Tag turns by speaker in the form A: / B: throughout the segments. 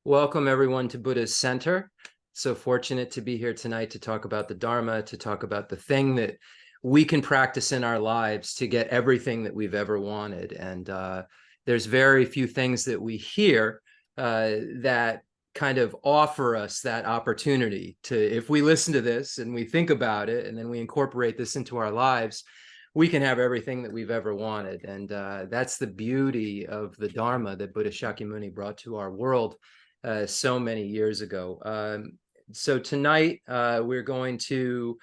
A: Welcome everyone to Buddha's Center. So fortunate to be here tonight to talk about the Dharma, to talk about the thing that we can practice in our lives to get everything that we've ever wanted. And there's very few things that we hear that kind of offer us that opportunity to, if we listen to this and we think about it and then we incorporate this into our lives, we can have everything that we've ever wanted. And that's the beauty of the Dharma that Buddha Shakyamuni brought to our world so many years ago. So tonight we're going to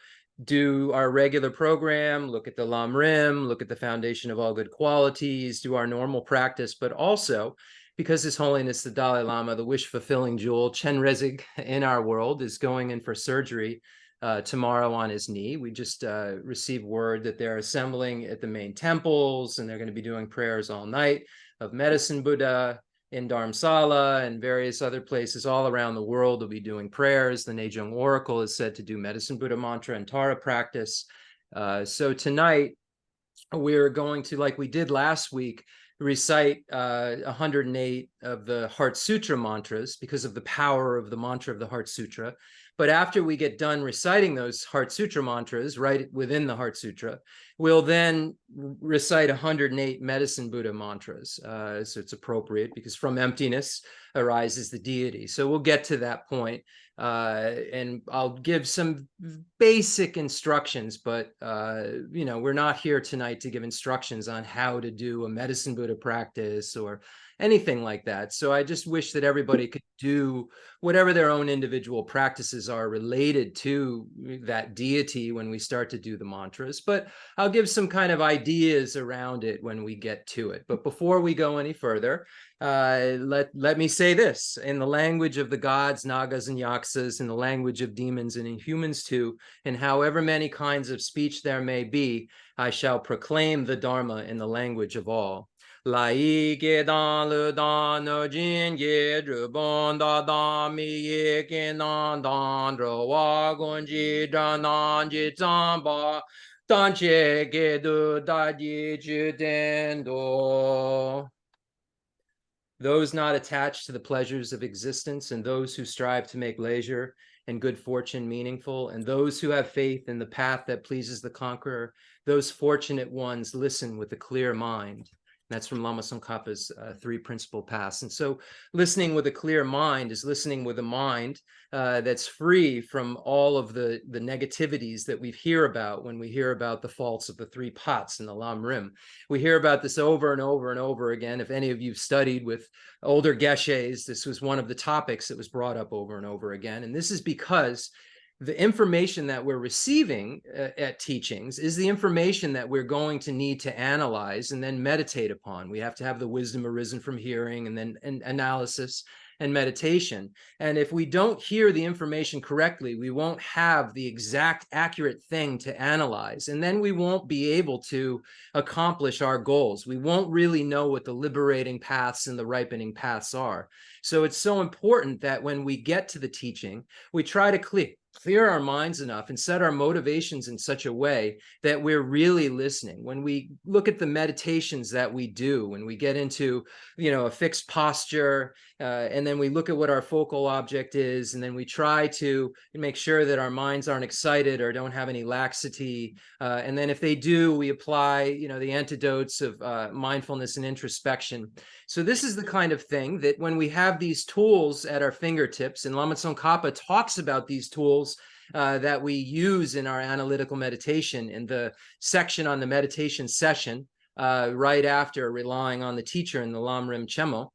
A: do our regular program, look at the Lam Rim, look at the foundation of all good qualities, do our normal practice, but also because His Holiness the Dalai Lama, the wish-fulfilling jewel, Chen Rezig in our world, is going in for surgery tomorrow on his knee. We just received word that they're assembling at the main temples, and they're going to be doing prayers all night of Medicine Buddha in Dharamsala and various other places all around the world. Will be doing prayers. The Nejong Oracle is said to do Medicine Buddha mantra and Tara practice. So tonight we're going to, like we did last week, recite 108 of the Heart Sutra mantras because of the power of the mantra of the Heart Sutra. But after we get done reciting those Heart Sutra mantras right within the Heart Sutra, we'll then recite 108 Medicine Buddha mantras. So it's appropriate because from emptiness arises the deity. So we'll get to that point. And I'll give some basic instructions, but we're not here tonight to give instructions on how to do a Medicine Buddha practice or anything like that. So I just wish that everybody could do whatever their own individual practices are related to that deity when we start to do the mantras. But I'll give some kind of ideas around it when we get to it. But before we go any further, let me say this. In the language of the gods, Nagas and Yaksas, in the language of demons and in humans too, and however many kinds of speech there may be, I shall proclaim the Dharma in the language of all. Lai ke dan le dan no jin ye zhu bon da dan mi ye ke nan dan zhe wa gun ji zhan nan ji zang ba dan che ge du da ji zhi den do. Those not attached to the pleasures of existence, and those who strive to make leisure and good fortune meaningful, and those who have faith in the path that pleases the conqueror, those fortunate ones listen with a clear mind. That's from Lama Tsongkhapa's three principal paths. And so listening with a clear mind is listening with a mind that's free from all of the negativities that we hear about when we hear about the faults of the three pots in the Lam Rim. We hear about this over and over and over again. If any of you studied with older geshes, this was one of the topics that was brought up over and over again. And this is because the information that we're receiving at teachings is the information that we're going to need to analyze and then meditate upon. We have to have the wisdom arisen from hearing and then analysis and meditation. And if we don't hear the information correctly, we won't have the exact accurate thing to analyze. And then we won't be able to accomplish our goals. We won't really know what the liberating paths and the ripening paths are. So it's so important that when we get to the teaching, we try to clear our minds enough and set our motivations in such a way that we're really listening. When we look at the meditations that we do, when we get into, a fixed posture, and then we look at what our focal object is, and then we try to make sure that our minds aren't excited or don't have any laxity. And then if they do, we apply, the antidotes of mindfulness and introspection. So this is the kind of thing that when we have these tools at our fingertips, and Lama Tsongkhapa talks about these tools that we use in our analytical meditation in the section on the meditation session, right after relying on the teacher in the Lam Rim Chemo,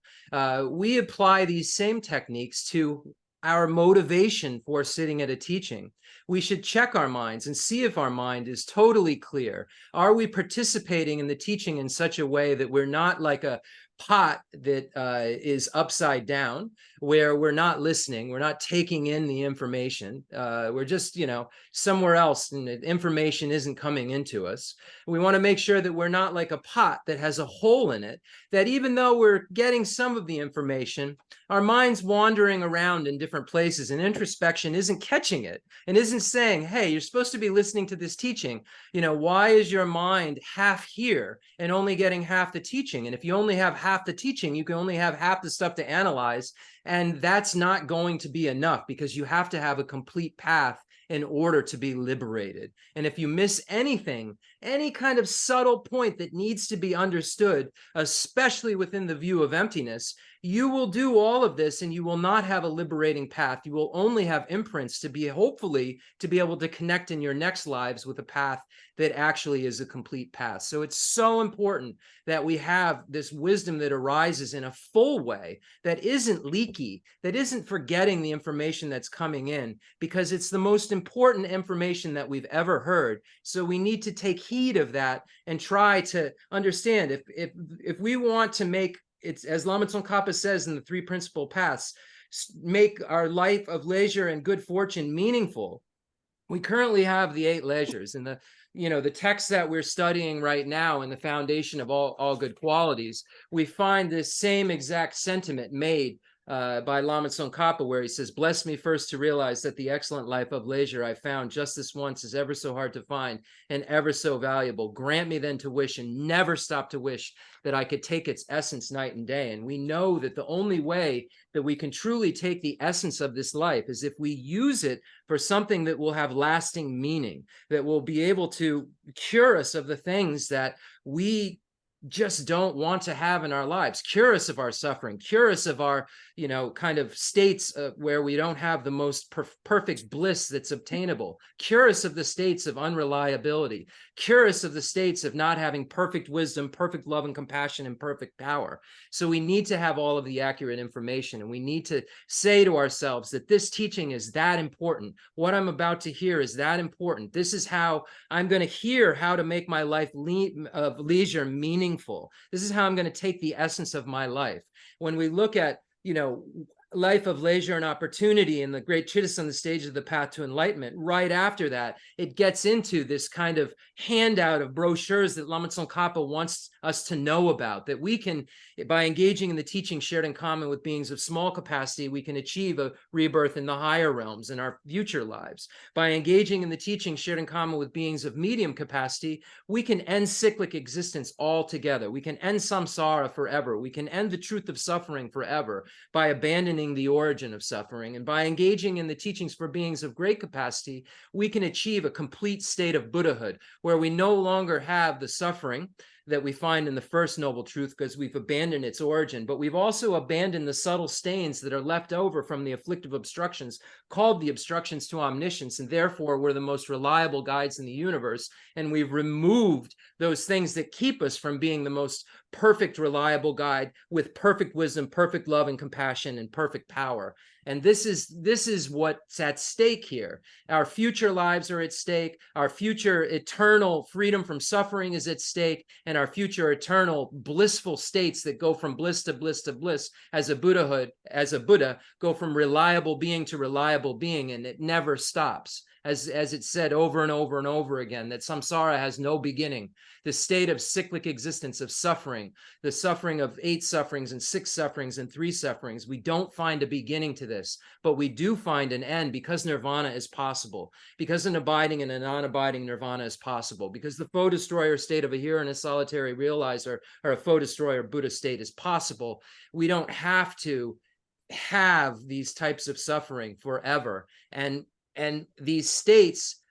A: we apply these same techniques to our motivation for sitting at a teaching. We should check our minds and see if our mind is totally clear. Are we participating in the teaching in such a way that we're not like a pot that is upside down, where we're not listening, we're not taking in the information, we're just, somewhere else and the information isn't coming into us. We want to make sure that we're not like a pot that has a hole in it, that even though we're getting some of the information, our mind's wandering around in different places and introspection isn't catching it and isn't saying, hey, you're supposed to be listening to this teaching. Why is your mind half here and only getting half the teaching? And if you only have half half the teaching. You can only have half the stuff to analyze. And that's not going to be enough, because you have to have a complete path in order to be liberated. And if you miss anything, any kind of subtle point that needs to be understood, especially within the view of emptiness, you will do all of this and you will not have a liberating path. You will only have imprints to be, hopefully, to be able to connect in your next lives with a path that actually is a complete path. So it's so important that we have this wisdom that arises in a full way, that isn't leaky, that isn't forgetting the information that's coming in, because it's the most important information that we've ever heard. So we need to take heed of that and try to understand, if we want to make, it's as Lama Tsongkhapa says in the three principal paths, make our life of leisure and good fortune meaningful. We currently have the 8 leisures, and the text that we're studying right now in the foundation of all good qualities, we find this same exact sentiment made by Lama Tsongkhapa, where he says, "Bless me first to realize that the excellent life of leisure I found just this once is ever so hard to find and ever so valuable. Grant me then to wish and never stop to wish that I could take its essence night and day." And we know that the only way that we can truly take the essence of this life is if we use it for something that will have lasting meaning, that will be able to cure us of the things that we just don't want to have in our lives, cure us of our suffering, cure us of our, kind of states where we don't have the most perfect bliss that's obtainable, cure us of the states of unreliability, cure us of the states of not having perfect wisdom, perfect love and compassion, and perfect power. So we need to have all of the accurate information, and we need to say to ourselves that this teaching is that important. What I'm about to hear is that important. This is how I'm going to hear how to make my life of leisure meaningful. This is how I'm going to take the essence of my life. When we look at, life of leisure and opportunity in the great treatise on the stage of the path to enlightenment, right after that, it gets into this kind of handout of brochures that Lama Tsongkhapa wants us to know about, that we can, by engaging in the teaching shared in common with beings of small capacity, we can achieve a rebirth in the higher realms in our future lives. By engaging in the teaching shared in common with beings of medium capacity, we can end cyclic existence altogether. We can end samsara forever. We can end the truth of suffering forever by abandoning the origin of suffering. And by engaging in the teachings for beings of great capacity, we can achieve a complete state of Buddhahood, where we no longer have the suffering that we find in the first noble truth, because we've abandoned its origin, but we've also abandoned the subtle stains that are left over from the afflictive obstructions, called the obstructions to omniscience, and therefore we're the most reliable guides in the universe, and we've removed those things that keep us from being the most perfect, reliable guide with perfect wisdom, perfect love and compassion, and perfect power. And this is what's at stake here. Our future lives are at stake. Our future eternal freedom from suffering is at stake. And our future eternal blissful states that go from bliss to bliss to bliss as a Buddhahood, as a Buddha, go from reliable being to reliable being, and it never stops. As it's said over and over and over again, that samsara has no beginning. The state of cyclic existence of suffering, the suffering of 8 sufferings and 6 sufferings and 3 sufferings, we don't find a beginning to this, but we do find an end, because nirvana is possible, because an abiding and a non-abiding nirvana is possible, because the foe destroyer state of a hero and a solitary realizer, or a foe destroyer Buddha state, is possible. We don't have to have these types of suffering forever. And these states,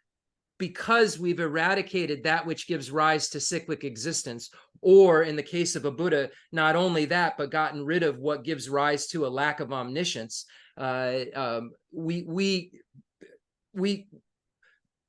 A: because we've eradicated that which gives rise to cyclic existence, or in the case of a Buddha, not only that, but gotten rid of what gives rise to a lack of omniscience,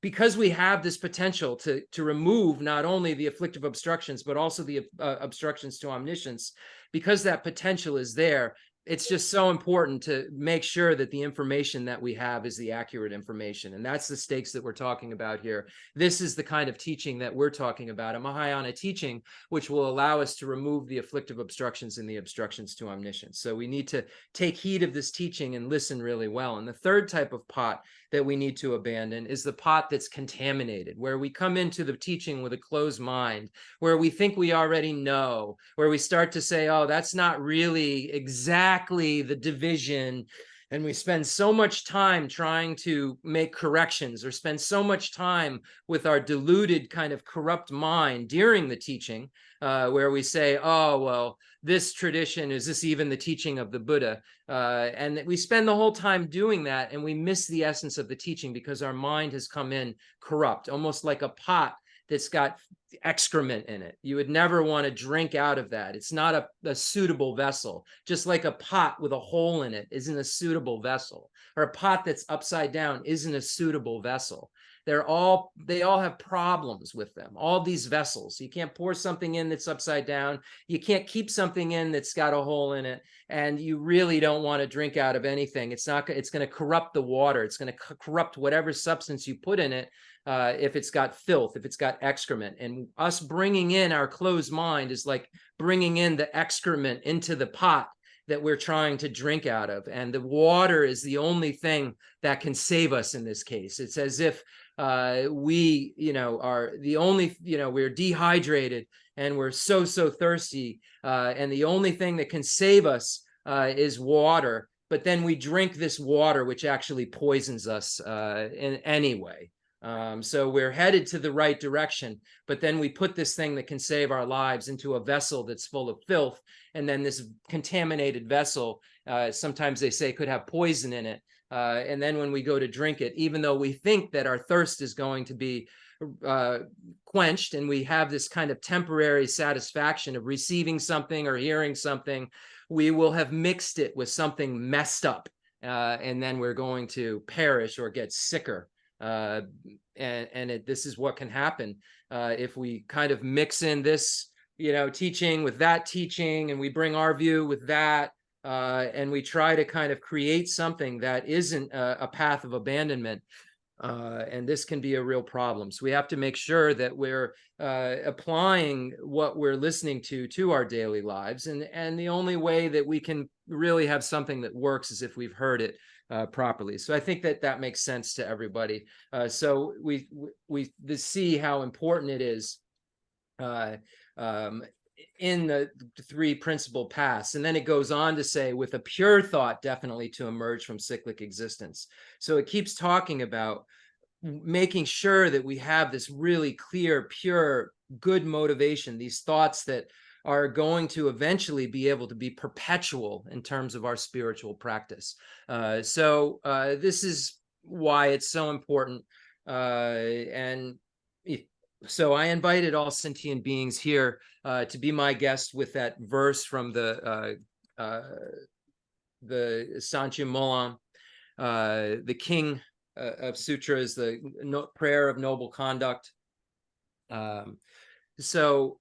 A: because we have this potential to remove not only the afflictive obstructions, but also the obstructions to omniscience, because that potential is there, it's just so important to make sure that the information that we have is the accurate information. And that's the stakes that we're talking about here. This is the kind of teaching that we're talking about, a Mahayana teaching, which will allow us to remove the afflictive obstructions and the obstructions to omniscience. So we need to take heed of this teaching and listen really well. And the third type of pot that we need to abandon is the pot that's contaminated, where we come into the teaching with a closed mind, where we think we already know, where we start to say, oh, that's not really exactly the division And we spend so much time trying to make corrections, or spend so much time with our deluded kind of corrupt mind during the teaching, where we say, oh, well, this tradition, is this even the teaching of the Buddha? And we spend the whole time doing that, and we miss the essence of the teaching because our mind has come in corrupt, almost like a pot that's got excrement in it. You would never want to drink out of that. It's not a suitable vessel. Just like a pot with a hole in it isn't a suitable vessel, or a pot that's upside down isn't a suitable vessel. They all have problems with them, all these vessels. You can't pour something in that's upside down. You can't keep something in that's got a hole in it. And you really don't want to drink out of anything. It's going to corrupt the water. It's going to corrupt whatever substance you put in it. If it's got filth, if it's got excrement. And us bringing in our closed mind is like bringing in the excrement into the pot that we're trying to drink out of. And the water is the only thing that can save us in this case. It's as if we, are the only, we're dehydrated and we're so thirsty. And the only thing that can save us is water. But then we drink this water, which actually poisons us in any way. So we're headed to the right direction, but then we put this thing that can save our lives into a vessel that's full of filth. And then this contaminated vessel, sometimes they say, could have poison in it. And then when we go to drink it, even though we think that our thirst is going to be quenched, and we have this kind of temporary satisfaction of receiving something or hearing something, we will have mixed it with something messed up. And then we're going to perish or get sicker. This is what can happen if we kind of mix in this, teaching with that teaching, and we bring our view with that, and we try to kind of create something that isn't a path of abandonment. And this can be a real problem. So we have to make sure that we're applying what we're listening to our daily lives. And the only way that we can really have something that works is if we've heard it properly. So I think that makes sense to everybody. So we see how important it is in the three principal paths. And then it goes on to say, with a pure thought, definitely to emerge from cyclic existence. So it keeps talking about making sure that we have this really clear, pure, good motivation, these thoughts that are going to eventually be able to be perpetual in terms of our spiritual practice. So this is why it's so important. So I invited all sentient beings here to be my guest with that verse from the Sanchim Molam, the king of sutras, the prayer of noble conduct. So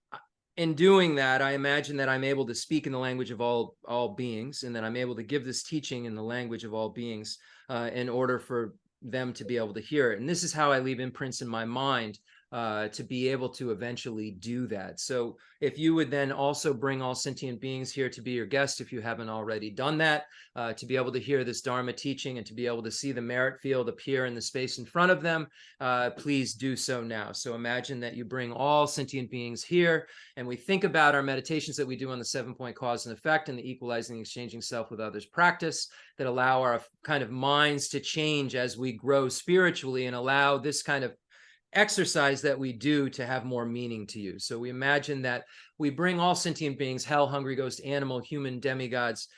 A: in doing that, I imagine that I'm able to speak in the language of all beings, and that I'm able to give this teaching in the language of all beings in order for them to be able to hear it. And this is how I leave imprints in my mind to be able to eventually do that. So if you would then also bring all sentient beings here to be your guest, if you haven't already done that, to be able to hear this Dharma teaching and to be able to see the merit field appear in the space in front of them, please do so now. So imagine that you bring all sentient beings here, and we think about our meditations that we do on the 7-point cause and effect and the equalizing and exchanging self with others practice that allow our kind of minds to change as we grow spiritually, and allow this kind of exercise that we do to have more meaning to you. So we imagine that we bring all sentient beings, hell, hungry ghost, animal, human, demigods,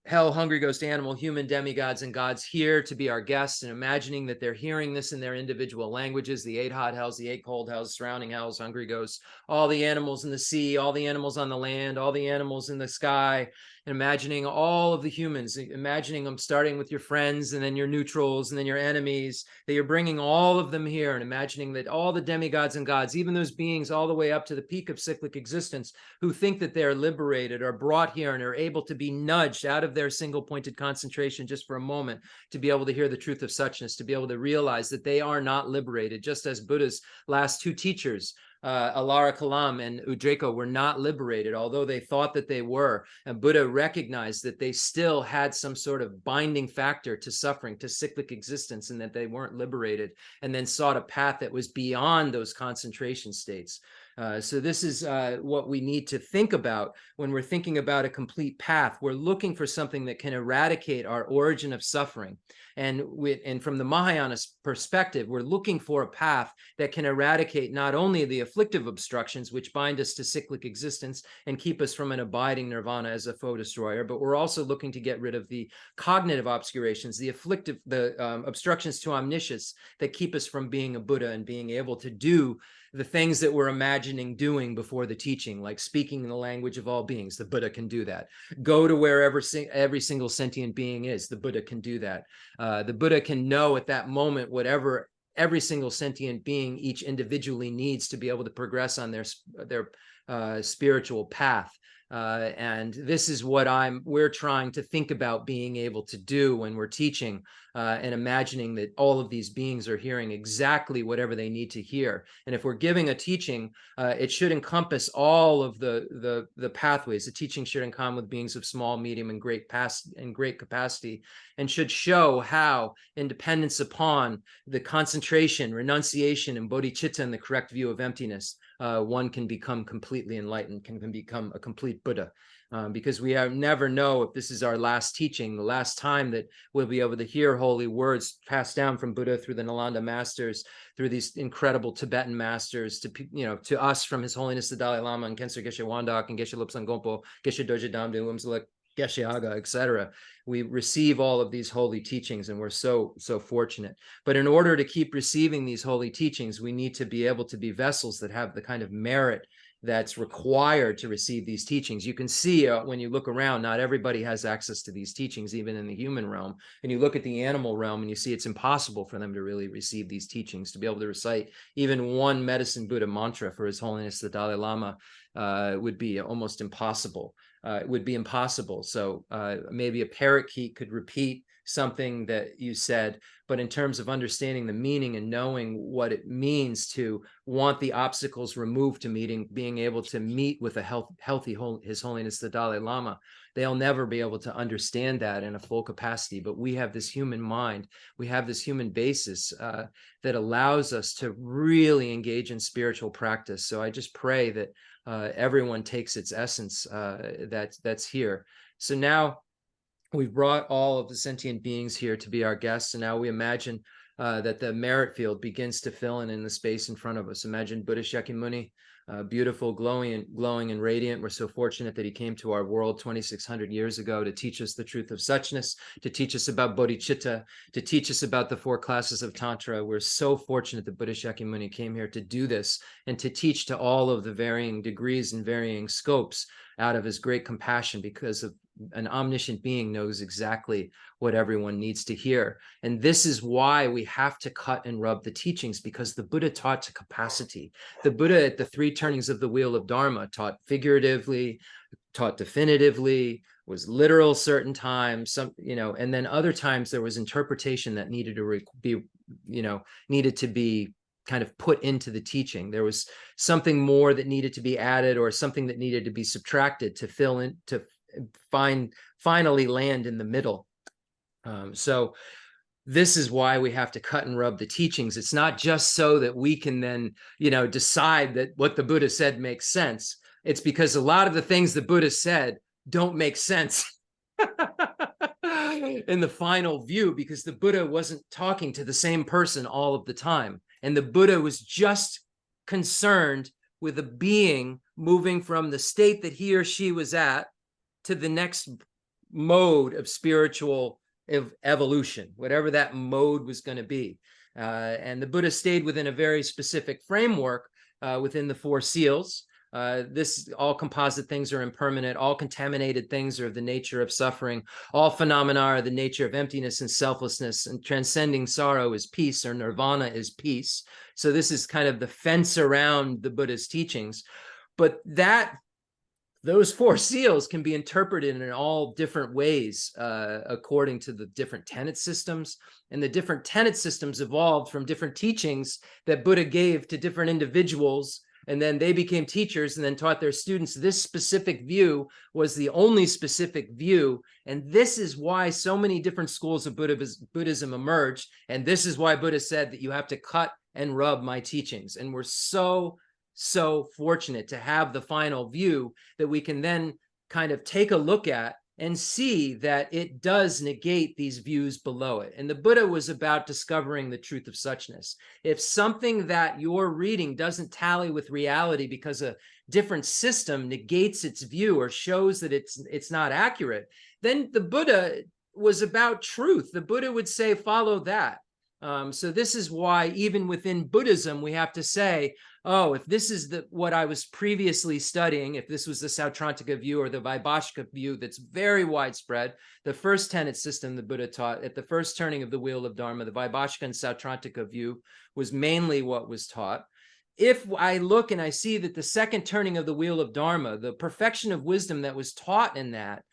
A: hell, hungry ghost, animal, human, demigods, and gods here to be our guests, and imagining that they're hearing this in their individual languages, the 8 hot hells, the 8 cold hells, surrounding hells, hungry ghosts, all the animals in the sea, all the animals on the land, all the animals in the sky, and imagining all of the humans, imagining them starting with your friends and then your neutrals and then your enemies, that you're bringing all of them here, and imagining that all the demigods and gods, even those beings all the way up to the peak of cyclic existence who think that they're liberated, are brought here and are able to be nudged out of their single pointed concentration just for a moment to be able to hear the truth of suchness, to be able to realize that they are not liberated, just as Buddha's last 2 teachers, Alara Kalam and Udreko, were not liberated, although they thought that they were. And Buddha recognized that they still had some sort of binding factor to suffering, to cyclic existence, and that they weren't liberated, and then sought a path that was beyond those concentration states. So this is what we need to think about when we're thinking about a complete path. We're looking for something that can eradicate our origin of suffering. And from the Mahayana perspective, we're looking for a path that can eradicate not only the afflictive obstructions, which bind us to cyclic existence and keep us from an abiding nirvana as a foe destroyer, but we're also looking to get rid of the cognitive obscurations, the afflictive, the obstructions to omniscience that keep us from being a Buddha and being able to do the things that we're imagining doing before the teaching, like speaking in the language of all beings. The Buddha can do that. Go to wherever every single sentient being is. The Buddha can do that. The Buddha can know at that moment whatever every single sentient being each individually needs to be able to progress on their spiritual path. And this is what we're trying to think about being able to do when we're teaching, and imagining that all of these beings are hearing exactly whatever they need to hear. And if we're giving a teaching, it should encompass all of the pathways. The teaching should come with beings of small, medium, and great capacity, and should show how independence upon the concentration, renunciation, and bodhicitta, and the correct view of emptiness, one can become completely enlightened, can become a complete Buddha. Because we never know if this is our last teaching, the last time that we'll be able to hear holy words passed down from Buddha through the Nalanda masters, through these incredible Tibetan masters, to us from His Holiness the Dalai Lama and Khensur Geshe Wangdak and Geshe Lobsang Gonpo, Geshe Dorje Damde, Wimsalek, Geshe Aga, etc. We receive all of these holy teachings, and we're so fortunate. But in order to keep receiving these holy teachings, we need to be able to be vessels that have the kind of merit that's required to receive these teachings. You can see when you look around, not everybody has access to these teachings, even in the human realm. And you look at the animal realm and you see it's impossible for them to really receive these teachings, to be able to recite even one medicine Buddha mantra for His Holiness the Dalai Lama would be almost impossible. It would be impossible. So maybe a parakeet could repeat something that you said, but in terms of understanding the meaning and knowing what it means to want the obstacles removed to being able to meet with a healthy His Holiness the Dalai Lama, they'll never be able to understand that in a full capacity. But we have this human mind, we have this human basis that allows us to really engage in spiritual practice. So I just pray that everyone takes its essence that's here. So now we've brought all of the sentient beings here to be our guests, and now we imagine that the merit field begins to fill in the space in front of us. Imagine Buddha Shakyamuni, beautiful, glowing and radiant. We're so fortunate that he came to our world 2,600 years ago to teach us the truth of suchness, to teach us about bodhicitta, to teach us about the 4 classes of Tantra. We're so fortunate that Buddha Shakyamuni came here to do this and to teach to all of the varying degrees and varying scopes out of his great compassion, because of an omniscient being knows exactly what everyone needs to hear. And this is why we have to cut and rub the teachings, because the Buddha taught to capacity. The Buddha at the 3 turnings of the wheel of Dharma taught figuratively, taught definitively, was literal certain times, and then other times there was interpretation that needed to be kind of put into the teaching. There was something more that needed to be added, or something that needed to be subtracted to fill in, to finally land in the middle. So this is why we have to cut and rub the teachings. It's not just so that we can then, decide that what the Buddha said makes sense. It's because a lot of the things the Buddha said don't make sense in the final view, because the Buddha wasn't talking to the same person all of the time. And the Buddha was just concerned with a being moving from the state that he or she was at to the next mode of spiritual evolution, whatever that mode was going to be. And the Buddha stayed within a very specific framework within the 4 seals. All composite things are impermanent. All contaminated things are of the nature of suffering. All phenomena are the nature of emptiness and selflessness, and transcending sorrow is peace, or nirvana is peace. So this is kind of the fence around the Buddha's teachings. But those 4 seals can be interpreted in all different ways according to the different tenet systems. And the different tenet systems evolved from different teachings that Buddha gave to different individuals. And then they became teachers and then taught their students this specific view was the only specific view. And this is why so many different schools of Buddhism emerged. And this is why Buddha said that you have to cut and rub my teachings. And we're so so fortunate to have the final view that we can then kind of take a look at and see that it does negate these views below it. And the Buddha was about discovering the truth of suchness. If something that you're reading doesn't tally with reality because a different system negates its view or shows that it's not accurate, then the Buddha was about truth. The Buddha would say, follow that. So this is why even within Buddhism, we have to say, oh, if this is what I was previously studying, if this was the Sautrantika view or the Vaibhashika view that's very widespread, the first tenet system the Buddha taught at the first turning of the wheel of Dharma, the Vaibhashika and Sautrantika view was mainly what was taught. If I look and I see that the second turning of the wheel of Dharma, the perfection of wisdom that was taught in that,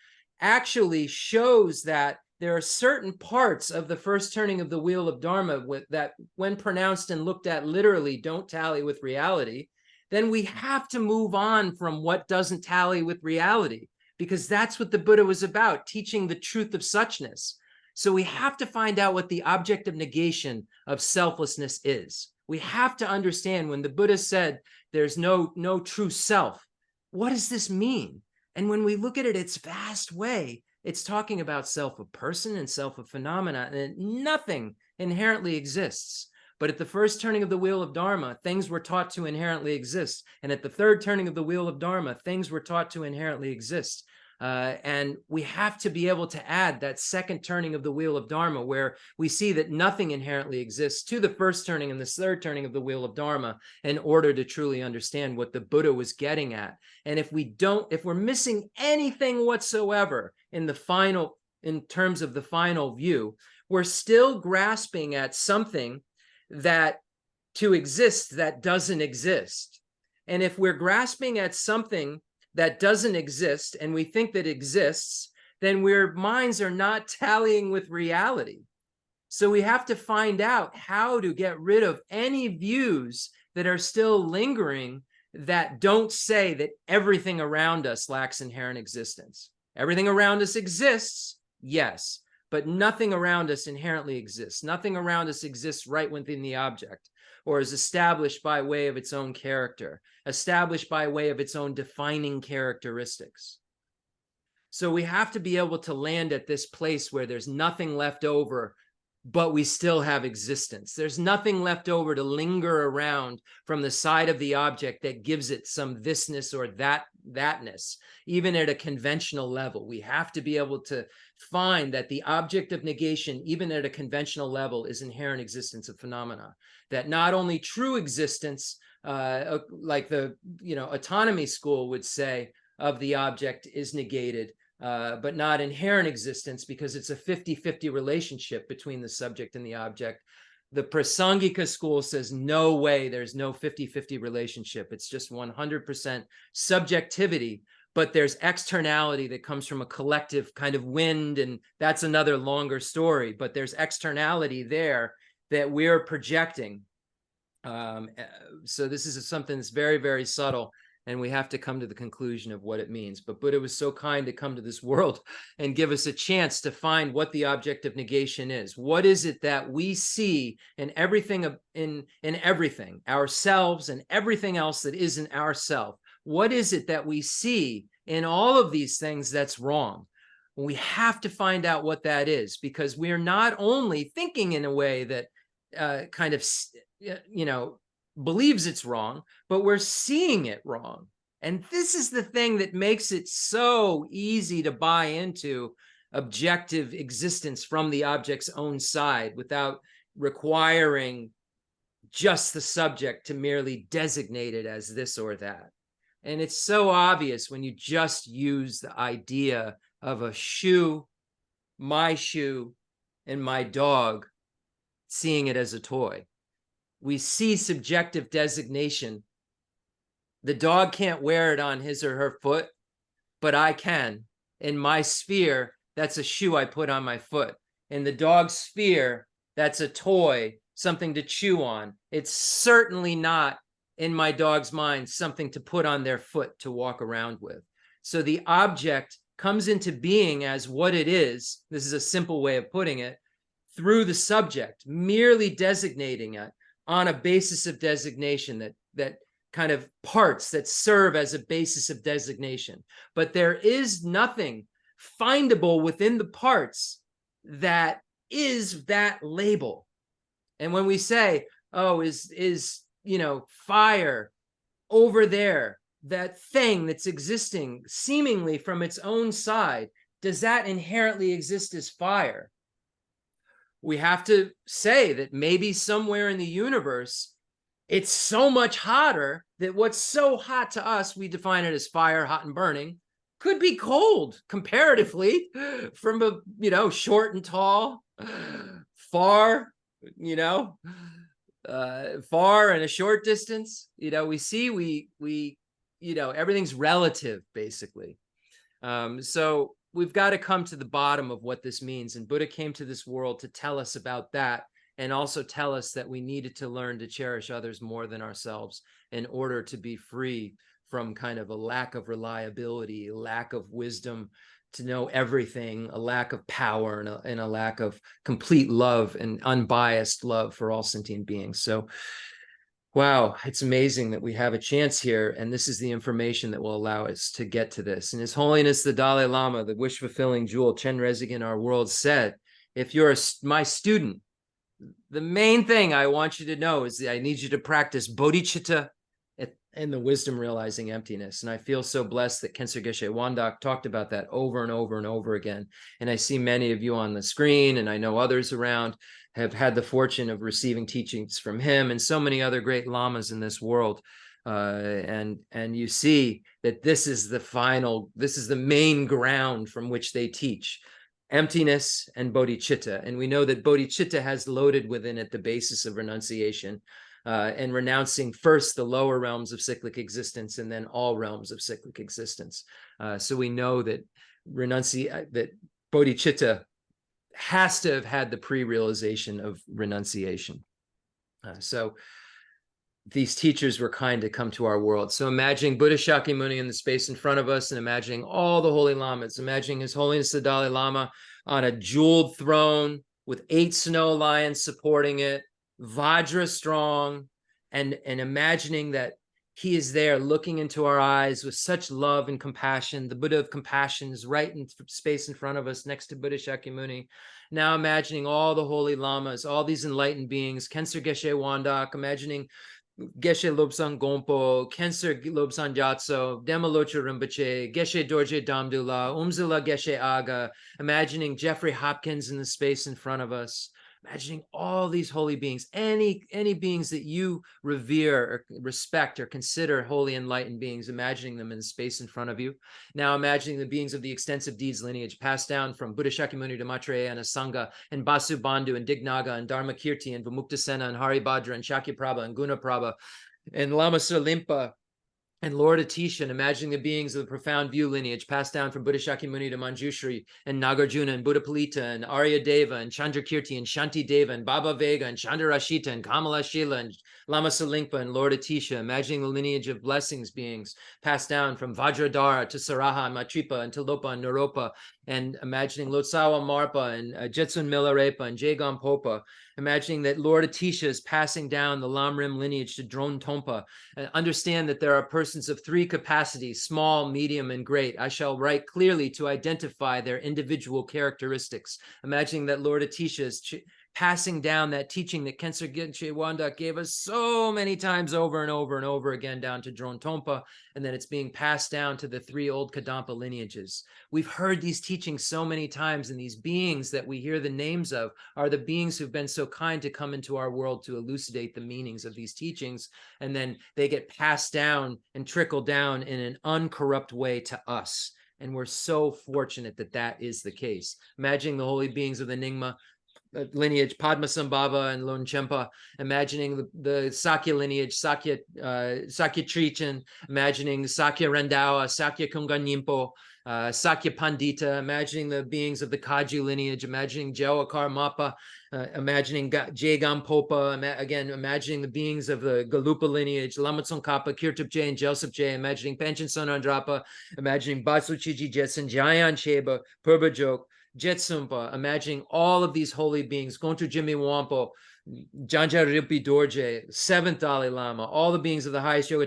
A: actually shows that there are certain parts of the first turning of the wheel of Dharma that, when pronounced and looked at literally, don't tally with reality, then we have to move on from what doesn't tally with reality, because that's what the Buddha was about, teaching the truth of suchness. So we have to find out what the object of negation of selflessness is. We have to understand when the Buddha said there's no true self, what does this mean? And when we look at it its vast way, it's talking about self of person and self of phenomena, and nothing inherently exists. But at the first turning of the wheel of Dharma, things were taught to inherently exist. And at the third turning of the wheel of Dharma, things were taught to inherently exist. And we have to be able to add that second turning of the wheel of Dharma, where we see that nothing inherently exists, to the first turning and the third turning of the wheel of Dharma, in order to truly understand what the Buddha was getting at. And if we're missing anything whatsoever in terms of the final view, we're still grasping at something that to exist that doesn't exist. And if we're grasping at something that doesn't exist and we think that exists, then our minds are not tallying with reality. So we have to find out how to get rid of any views that are still lingering that don't say that everything around us lacks inherent existence. Everything around us exists, yes, but nothing around us inherently exists. Nothing around us exists right within the object, or is established by way of its own character, established by way of its own defining characteristics. So we have to be able to land at this place where there's nothing left over, but we still have existence. There's nothing left over to linger around from the side of the object that gives it some thisness or thatness, even at a conventional level. We have to be able to find that the object of negation, even at a conventional level, is inherent existence of phenomena. That not only true existence, like the autonomy school would say, of the object is negated, but not inherent existence, because it's a 50-50 relationship between the subject and the object. The Prasangika school says, no way, there's no 50-50 relationship. It's just 100% subjectivity, but there's externality that comes from a collective kind of wind, and that's another longer story, but there's externality there that we're projecting. So this is something that's very, very subtle, and we have to come to the conclusion of what it means. But Buddha was so kind to come to this world and give us a chance to find what the object of negation is. What is it that we see in everything, in everything, ourselves and everything else that isn't ourself? What is it that we see in all of these things that's wrong? We have to find out what that is, because we're not only thinking in a way that kind of, believes it's wrong, but we're seeing it wrong. And this is the thing that makes it so easy to buy into objective existence from the object's own side without requiring just the subject to merely designate it as this or that. And it's so obvious when you just use the idea of a shoe, and my dog, seeing it as a toy. We see subjective designation. The dog can't wear it on his or her foot, but I can. In my sphere, that's a shoe I put on my foot. In the dog's sphere, that's a toy, something to chew on. It's certainly not, in my dog's mind, something to put on their foot to walk around with. So the object comes into being as what it is. This is a simple way of putting it, through the subject, merely designating it on a basis of designation that kind of parts that serve as a basis of designation, but there is nothing findable within the parts that is that label. And when we say, oh, is fire over there, that thing that's existing seemingly from its own side, does that inherently exist as fire? We have to say that maybe somewhere in the universe, it's so much hotter that what's so hot to us, we define it as fire, hot and burning, could be cold comparatively from a, short and tall, far, far and a short distance. We see, everything's relative, basically. So we've got to come to the bottom of what this means. And Buddha came to this world to tell us about that, and also tell us that we needed to learn to cherish others more than ourselves in order to be free from kind of a lack of reliability, a lack of wisdom to know everything, a lack of power, and a lack of complete love and unbiased love for all sentient beings. So, wow, it's amazing that we have a chance here, and this is the information that will allow us to get to this. And His Holiness the Dalai Lama, the wish-fulfilling jewel, Chen Rezigen, our world, said, if you're my student, the main thing I want you to know is that I need you to practice bodhicitta and the wisdom realizing emptiness. And I feel so blessed that Khensur Geshe Wangdak talked about that over and over and over again. And I see many of you on the screen, and I know others around have had the fortune of receiving teachings from him and so many other great lamas in this world. And you see that this is the main ground from which they teach emptiness and bodhicitta. And we know that bodhicitta has loaded within it the basis of renunciation, and renouncing first the lower realms of cyclic existence and then all realms of cyclic existence. So we know that that bodhicitta has to have had the pre-realization of renunciation. So these teachers were kind to come to our world. So imagining Buddha Shakyamuni in the space in front of us, and imagining all the holy lamas, imagining His Holiness the Dalai Lama on a jeweled throne with 8 snow lions supporting it, Vajra strong, and imagining that he is there looking into our eyes with such love and compassion. The Buddha of compassion is right in space in front of us next to Buddha Shakyamuni. Now imagining all the holy lamas, all these enlightened beings, Khensur Geshe Wangdak, imagining Geshe Lobsang Gonpo, Khensur Lobsang Gyatso, Dema Locho Rinpoche, Geshe Dorje Damdula, Umzila Geshe Aga, imagining Jeffrey Hopkins in the space in front of us, imagining all these holy beings, any beings that you revere or respect or consider holy enlightened beings, imagining them in the space in front of you. Now imagining the beings of the extensive deeds lineage passed down from Buddha Shakyamuni to Maitreya and Asanga and Basu Bandhu and Dignaga and Dharma Kirti and Vimuktasena and Haribhadra and Shakyaprabha and Gunaprabha and Lama Limpa and Lord Atisha, and imagining the beings of the profound view lineage passed down from Buddha Shakyamuni to Manjushri and Nagarjuna and Buddha Palita and Arya Deva and Chandrakirti and Shanti Deva and Baba Vega and Chandarashita and Kamala Shila and Lama Salingpa and Lord Atisha, imagining the lineage of blessings beings passed down from Vajradhara to Saraha and Matripa and Tilopa and Naropa, and imagining Lotsawa Marpa and Jetsun Milarepa and Jagan Popa, imagining that Lord Atisha is passing down the Lamrim lineage to Drone Tompa. Understand that there are persons of 3 capacities, small, medium, and great. I shall write clearly to identify their individual characteristics. Imagining that Lord Atisha is passing down that teaching that Khensur Geshe Wangdak gave us so many times over and over and over again down to Drone Tompa, and then it's being passed down to the 3 old Kadampa lineages. We've heard these teachings so many times, and these beings that we hear the names of are the beings who've been so kind to come into our world to elucidate the meanings of these teachings, and then they get passed down and trickle down in an uncorrupt way to us. And we're so fortunate that that is the case. Imagining the holy beings of the Nyingma lineage, Padmasambhava and Longchenpa, imagining the Sakya lineage, Sakya Trichin, imagining Sakya Rendawa, Sakya Kungan Nyingpo, Sakya Pandita, imagining the beings of the Kaju lineage, imagining Jawakar Mappa, imagining Jagan Popa, again, imagining the beings of the Galupa lineage, Lama Tsongkhapa, Kirtup J and Joseph J, imagining Panchen Sonandrapa, imagining Batsuchiji Jetson, Jayan Cheba, Purbajok, Jetsumpa, imagining all of these holy beings, Gontu Jimmy Wampo, Janjar Rinpoche Dorje, 7th Dalai Lama, all the beings of the highest Yoga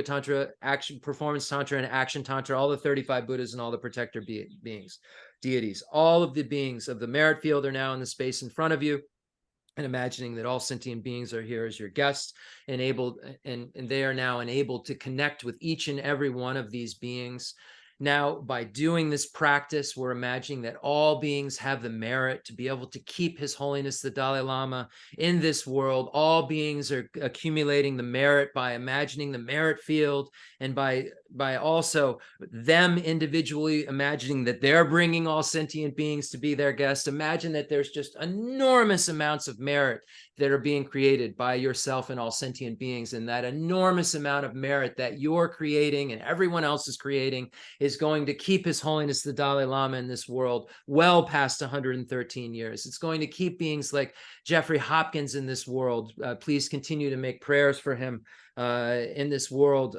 A: Tantra, action, performance Tantra, and action Tantra, all the 35 Buddhas and all the protector beings, deities. All of the beings of the merit field are now in the space in front of you. And imagining that all sentient beings are here as your guests, enabled, and they are now enabled to connect with each and every one of these beings. Now, by doing this practice, we're imagining that all beings have the merit to be able to keep His Holiness the Dalai Lama in this world. All beings are accumulating the merit by imagining the merit field, and by also them individually imagining that they're bringing all sentient beings to be their guests. Imagine that there's just enormous amounts of merit that are being created by yourself and all sentient beings, and that enormous amount of merit that you're creating and everyone else is creating is going to keep His Holiness the Dalai Lama in this world well past 113 years. It's going to keep beings like Jeffrey Hopkins in this world. Please continue to make prayers for him in this world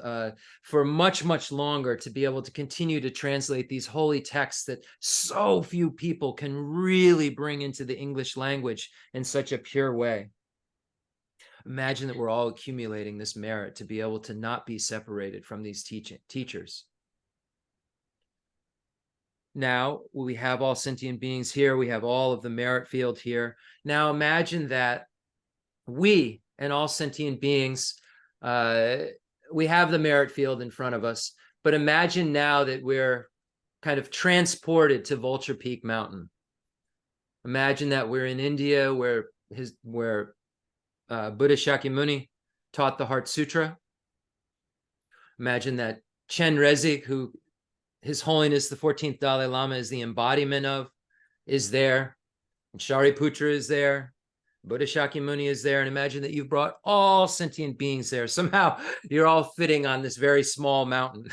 A: for much, much longer, to be able to continue to translate these holy texts that so few people can really bring into the English language in such a pure way. Imagine that we're all accumulating this merit to be able to not be separated from these teachers. Now we have all sentient beings here. We have all of the merit field here. Now imagine that we and all sentient beings, we have the merit field in front of us, but imagine now that we're kind of transported to Vulture Peak Mountain. Imagine that we're in India, where Buddha Shakyamuni taught the Heart Sutra. Imagine that Chen Rezik, who His Holiness the 14th Dalai Lama is the embodiment of, is there, and Shariputra is there, Buddha Shakyamuni is there, and imagine that you've brought all sentient beings there. Somehow you're all fitting on this very small mountain.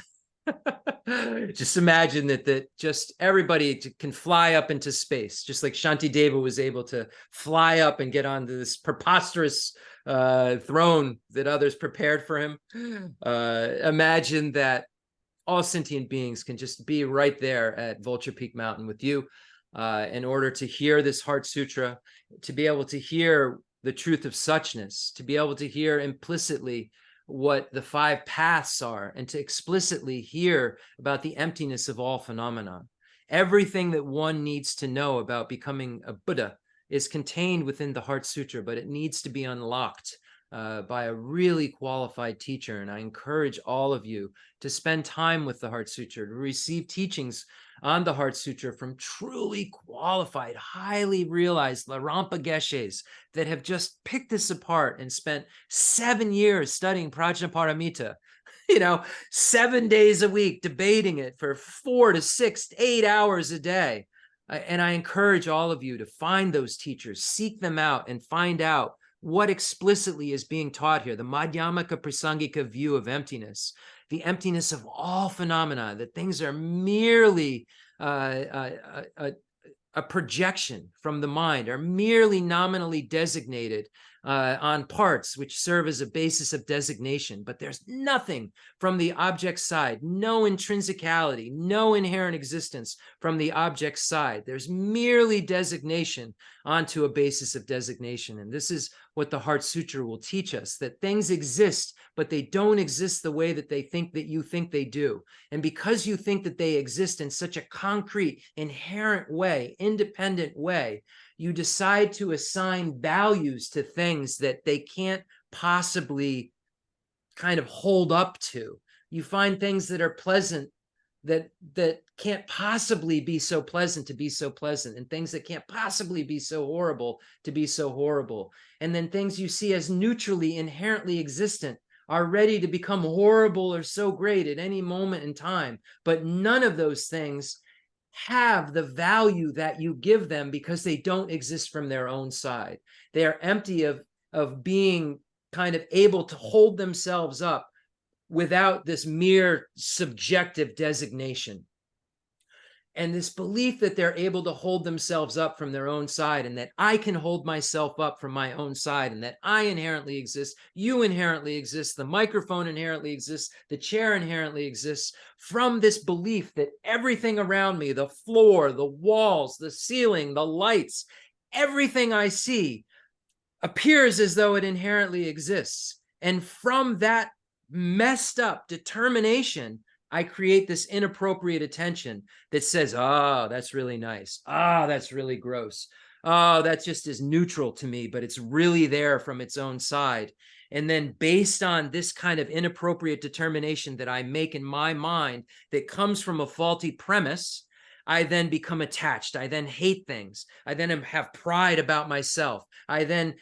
A: Just imagine that just everybody can fly up into space, just like Shantideva was able to fly up and get onto this preposterous throne that others prepared for him. Imagine that all sentient beings can just be right there at Vulture Peak Mountain with you in order to hear this Heart Sutra, to be able to hear the truth of suchness, to be able to hear implicitly what the 5 paths are, and to explicitly hear about the emptiness of all phenomena. Everything that one needs to know about becoming a Buddha is contained within the Heart Sutra, but it needs to be unlocked by a really qualified teacher. And I encourage all of you to spend time with the Heart Sutra, to receive teachings on the Heart Sutra from truly qualified, highly realized Larampa Geshes that have just picked this apart and spent 7 years studying Prajnaparamita, 7 days a week, debating it for 4 to 6 to 8 hours a day. And I encourage all of you to find those teachers, seek them out, and find out what explicitly is being taught here, the Madhyamaka Prasangika view of emptiness, the emptiness of all phenomena, that things are merely a projection from the mind, are merely nominally designated on parts which serve as a basis of designation, but there's nothing from the object side, no intrinsicality, no inherent existence from the object side. There's merely designation onto a basis of designation. And this is what the Heart Sutra will teach us, that things exist, but they don't exist the way that you think they do. And because you think that they exist in such a concrete, inherent way, independent way, you decide to assign values to things that they can't possibly kind of hold up to. You find things that are pleasant that can't possibly be so pleasant to be so pleasant, and things that can't possibly be so horrible to be so horrible. And then things you see as neutrally, inherently existent are ready to become horrible or so great at any moment in time. But none of those things have the value that you give them because they don't exist from their own side. They are empty of being kind of able to hold themselves up without this mere subjective designation. And this belief that they're able to hold themselves up from their own side, and that I can hold myself up from my own side, and that I inherently exist, you inherently exist, the microphone inherently exists, the chair inherently exists, from this belief that everything around me, the floor, the walls, the ceiling, the lights, everything I see appears as though it inherently exists. And from that messed up determination, I create this inappropriate attention that says, oh, that's really nice. Oh, that's really gross. Oh, that just is neutral to me, but it's really there from its own side. And then based on this kind of inappropriate determination that I make in my mind that comes from a faulty premise, I then become attached. I then hate things. I then have pride about myself. I then,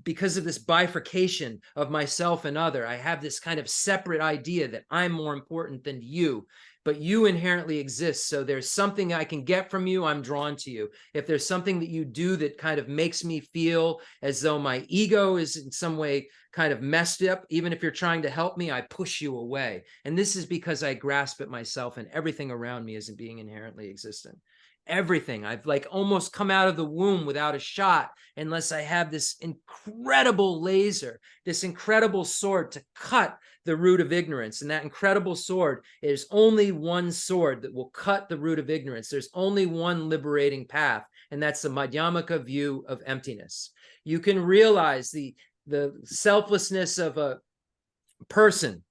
A: because of this bifurcation of myself and other, I have this kind of separate idea that I'm more important than you, but you inherently exist. So there's something I can get from you, I'm drawn to you. If there's something that you do that kind of makes me feel as though my ego is in some way kind of messed up, even if you're trying to help me, I push you away. And this is because I grasp at myself and everything around me isn't being inherently existent. Everything. I've like almost come out of the womb without a shot unless I have this incredible laser, this incredible sword to cut the root of ignorance. And that incredible sword is only one sword that will cut the root of ignorance. There's only one liberating path, and that's the Madhyamaka view of emptiness. You can realize the selflessness of a person,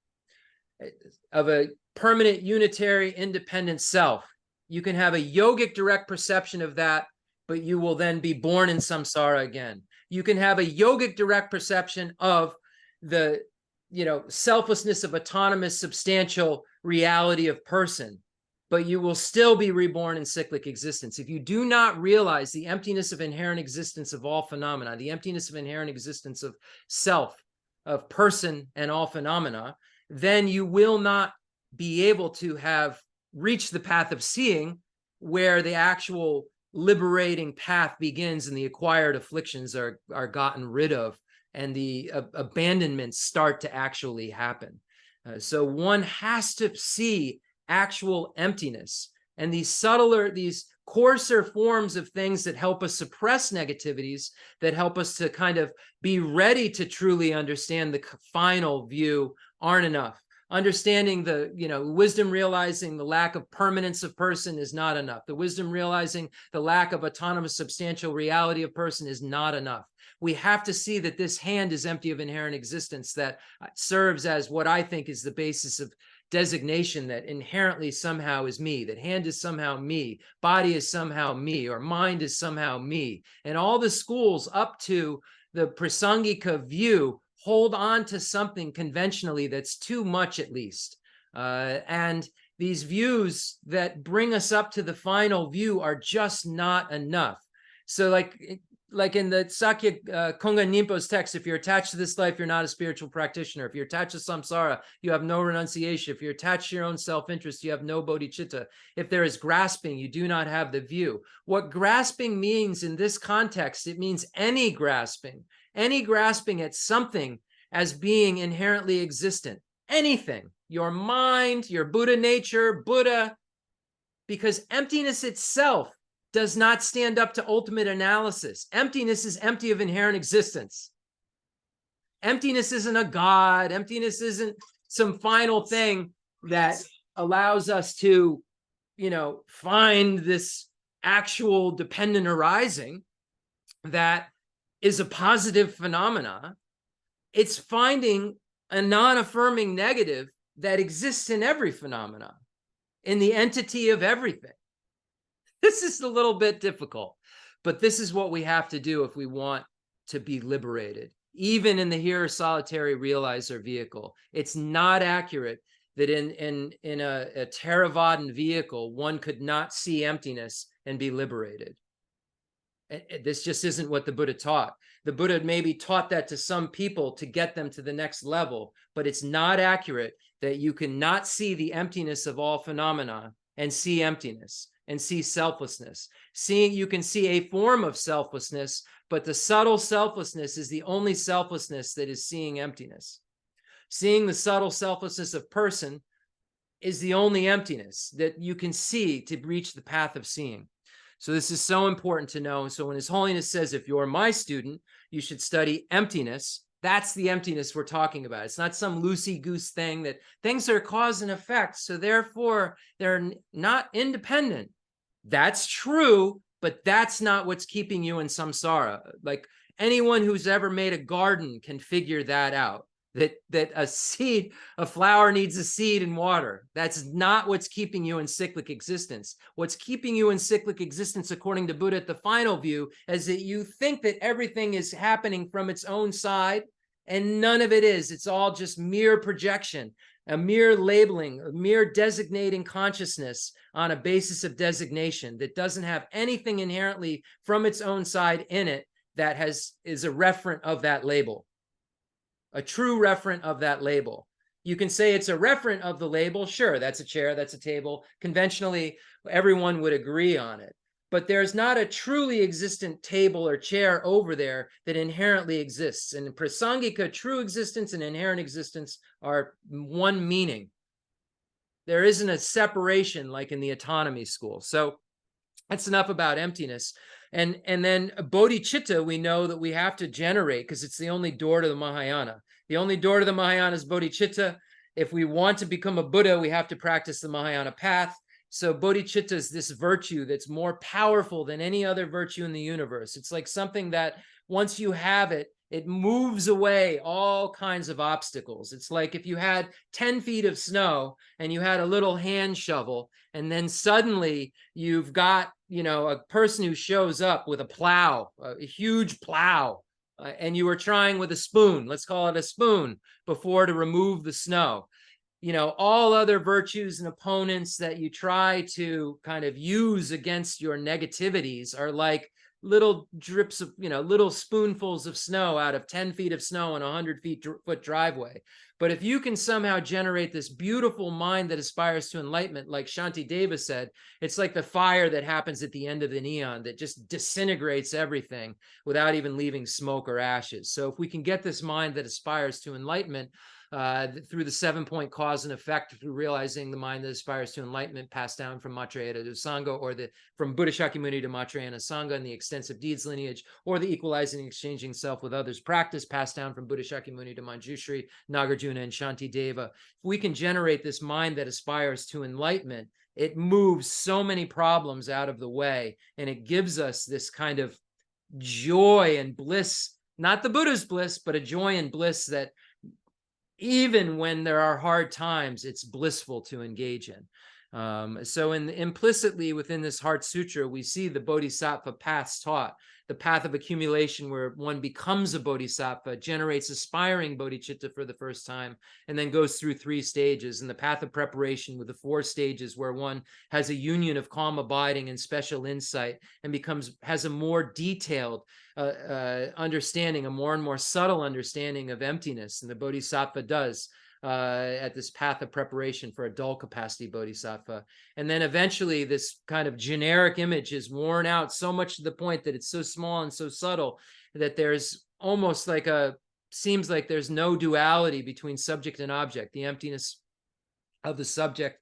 A: of a permanent, unitary, independent self. You can have a yogic direct perception of that, but you will then be born in samsara again. You can have a yogic direct perception of the, selflessness of autonomous, substantial reality of person, but you will still be reborn in cyclic existence. If you do not realize the emptiness of inherent existence of all phenomena, the emptiness of inherent existence of self, of person and all phenomena, then you will not be able to have reached the path of seeing, where the actual liberating path begins and the acquired afflictions are gotten rid of and the abandonments start to actually happen. So one has to see actual emptiness, and these subtler, these coarser forms of things that help us suppress negativities, that help us to kind of be ready to truly understand the final view, aren't enough. Understanding the, wisdom realizing the lack of permanence of person is not enough. The wisdom realizing the lack of autonomous substantial reality of person is not enough. We have to see that this hand is empty of inherent existence, that serves as what I think is the basis of designation, that inherently somehow is me, that hand is somehow me, body is somehow me, or mind is somehow me. And all the schools up to the Prasangika view hold on to something conventionally that's too much, at least. And these views that bring us up to the final view are just not enough. So like in the Sakya Konga Nimpo's text, if you're attached to this life, you're not a spiritual practitioner. If you're attached to samsara, you have no renunciation. If you're attached to your own self-interest, you have no bodhicitta. If there is grasping, you do not have the view. What grasping means in this context, it means any grasping at something as being inherently existent. Anything, your mind, your Buddha nature, Buddha, because emptiness itself does not stand up to ultimate analysis. Emptiness is empty of inherent existence. Emptiness isn't a God. Emptiness isn't some final thing that allows us to, find this actual dependent arising that is a positive phenomena. It's finding a non-affirming negative that exists in every phenomena, in the entity of everything. This is a little bit difficult, but this is what we have to do if we want to be liberated. Even in the here solitary realizer vehicle, it's not accurate that in a Theravadan vehicle, one could not see emptiness and be liberated. This just isn't what the Buddha taught. The Buddha maybe taught that to some people to get them to the next level, but it's not accurate that you cannot see the emptiness of all phenomena and see emptiness and see selflessness. You can see a form of selflessness, but the subtle selflessness is the only selflessness that is seeing emptiness. Seeing the subtle selflessness of person is the only emptiness that you can see to reach the path of seeing. So this is so important to know. So when His Holiness says, if you're my student, you should study emptiness, that's the emptiness we're talking about. It's not some loosey-goose thing that things are cause and effect, so therefore they're not independent. That's true, but that's not what's keeping you in samsara. Like Anyone who's ever made a garden can figure that out. That a seed, a flower needs a seed and water. That's not what's keeping you in cyclic existence. What's keeping you in cyclic existence, according to Buddha, at the final view, is that you think that everything is happening from its own side, and none of it is. It's all just mere projection, a mere labeling, a mere designating consciousness on a basis of designation that doesn't have anything inherently from its own side in it that is a referent of that label. A true referent of that label. You can say it's a referent of the label. Sure, that's a chair, that's a table. Conventionally, everyone would agree on it. But there's not a truly existent table or chair over there that inherently exists. And in Prasangika, true existence and inherent existence are one meaning. There isn't a separation like in the autonomy school. So that's enough about emptiness. And then bodhicitta, we know that we have to generate because it's the only door to the Mahayana. The only door to the Mahayana is bodhicitta. If we want to become a Buddha, we have to practice the Mahayana path. So bodhicitta is this virtue that's more powerful than any other virtue in the universe. It's like something that once you have it, it moves away all kinds of obstacles. It's like if you had 10 feet of snow and you had a little hand shovel, and then suddenly you've got, a person who shows up with a plow, a huge plow, and you were trying with a spoon, let's call it a spoon, before to remove the snow. All other virtues and opponents that you try to kind of use against your negativities are like little drips of, little spoonfuls of snow out of 10 feet of snow in a 100-foot driveway. But if you can somehow generate this beautiful mind that aspires to enlightenment, like Shantideva said, it's like the fire that happens at the end of the neon that just disintegrates everything without even leaving smoke or ashes. So if we can get this mind that aspires to enlightenment, through the 7-point cause and effect, through realizing the mind that aspires to enlightenment passed down from Maitreya to Sangha, or from Buddha Shakyamuni to Maitreya Sangha in the extensive deeds lineage, or the equalizing and exchanging self with others practice passed down from Buddha Shakyamuni to Manjushri, Nagarjuna, and Shantideva. If we can generate this mind that aspires to enlightenment, it moves so many problems out of the way, and it gives us this kind of joy and bliss, not the Buddha's bliss, but a joy and bliss that even when there are hard times, it's blissful to engage in. So implicitly within this Heart Sutra, we see the Bodhisattva paths taught, the path of accumulation where one becomes a Bodhisattva, generates aspiring bodhicitta for the first time, and then goes through 3 stages, and the path of preparation with the 4 stages where one has a union of calm abiding and special insight and has a more detailed understanding, a more and more subtle understanding of emptiness, and the Bodhisattva does at this path of preparation for a dull capacity Bodhisattva. And then eventually this kind of generic image is worn out so much to the point that it's so small and so subtle that there's almost like seems like there's no duality between subject and object, the emptiness of the subject,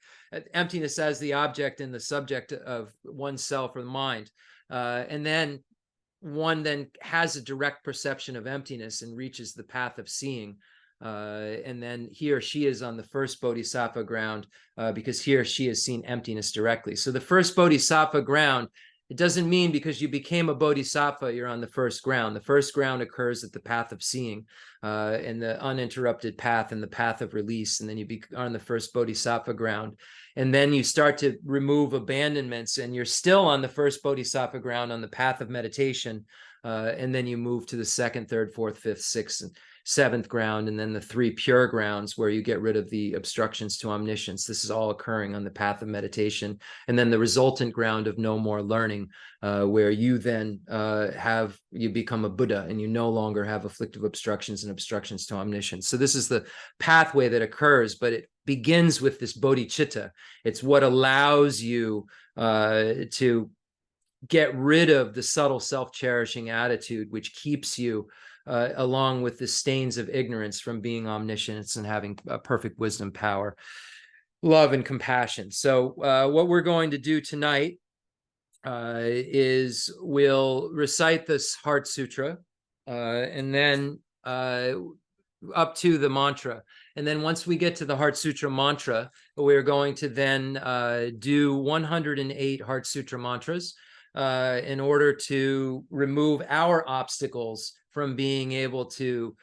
A: emptiness as the object and the subject of oneself or the mind. And then one then has a direct perception of emptiness and reaches the path of seeing. And then he or she is on the first bodhisattva ground because he or she has seen emptiness directly. So the first bodhisattva ground, it doesn't mean because you became a bodhisattva, you're on the first ground. The first ground occurs at the path of seeing and the uninterrupted path and the path of release. And then you are on the first bodhisattva ground. And then you start to remove abandonments and you're still on the first bodhisattva ground on the path of meditation. And then you move to the 2nd, 3rd, 4th, 5th, 6th, and 7th ground, and then the 3 pure grounds where you get rid of the obstructions to omniscience. This is all occurring on the path of meditation. And then the resultant ground of no more learning, where you then you become a Buddha and you no longer have afflictive obstructions and obstructions to omniscience. So this is the pathway that occurs, but it begins with this bodhicitta. It's what allows you to get rid of the subtle self-cherishing attitude, which keeps you along with the stains of ignorance from being omniscient and having perfect wisdom, power, love, and compassion. So what we're going to do tonight is we'll recite this Heart Sutra and then up to the mantra. And then once we get to the Heart Sutra mantra, we're going to then do 108 Heart Sutra mantras. in order to remove our obstacles from being able to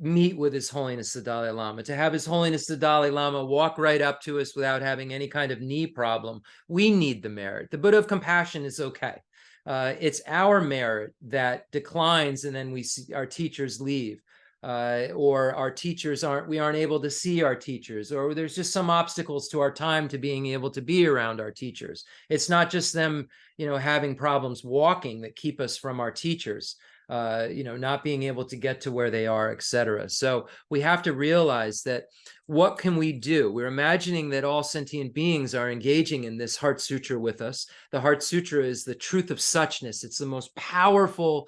A: meet with His Holiness the Dalai Lama, to have His Holiness the Dalai Lama walk right up to us without having any kind of knee problem. We need the merit. The Buddha of compassion is okay. It's our merit that declines, and then we see our teachers leave. Or our teachers we aren't able to see our teachers, or there's just some obstacles to our time to being able to be around our teachers. It's not just them, having problems walking that keep us from our teachers, not being able to get to where they are, etc. So we have to realize that what can we do? We're imagining that all sentient beings are engaging in this Heart Sutra with us. The Heart Sutra is the truth of suchness. It's the most powerful,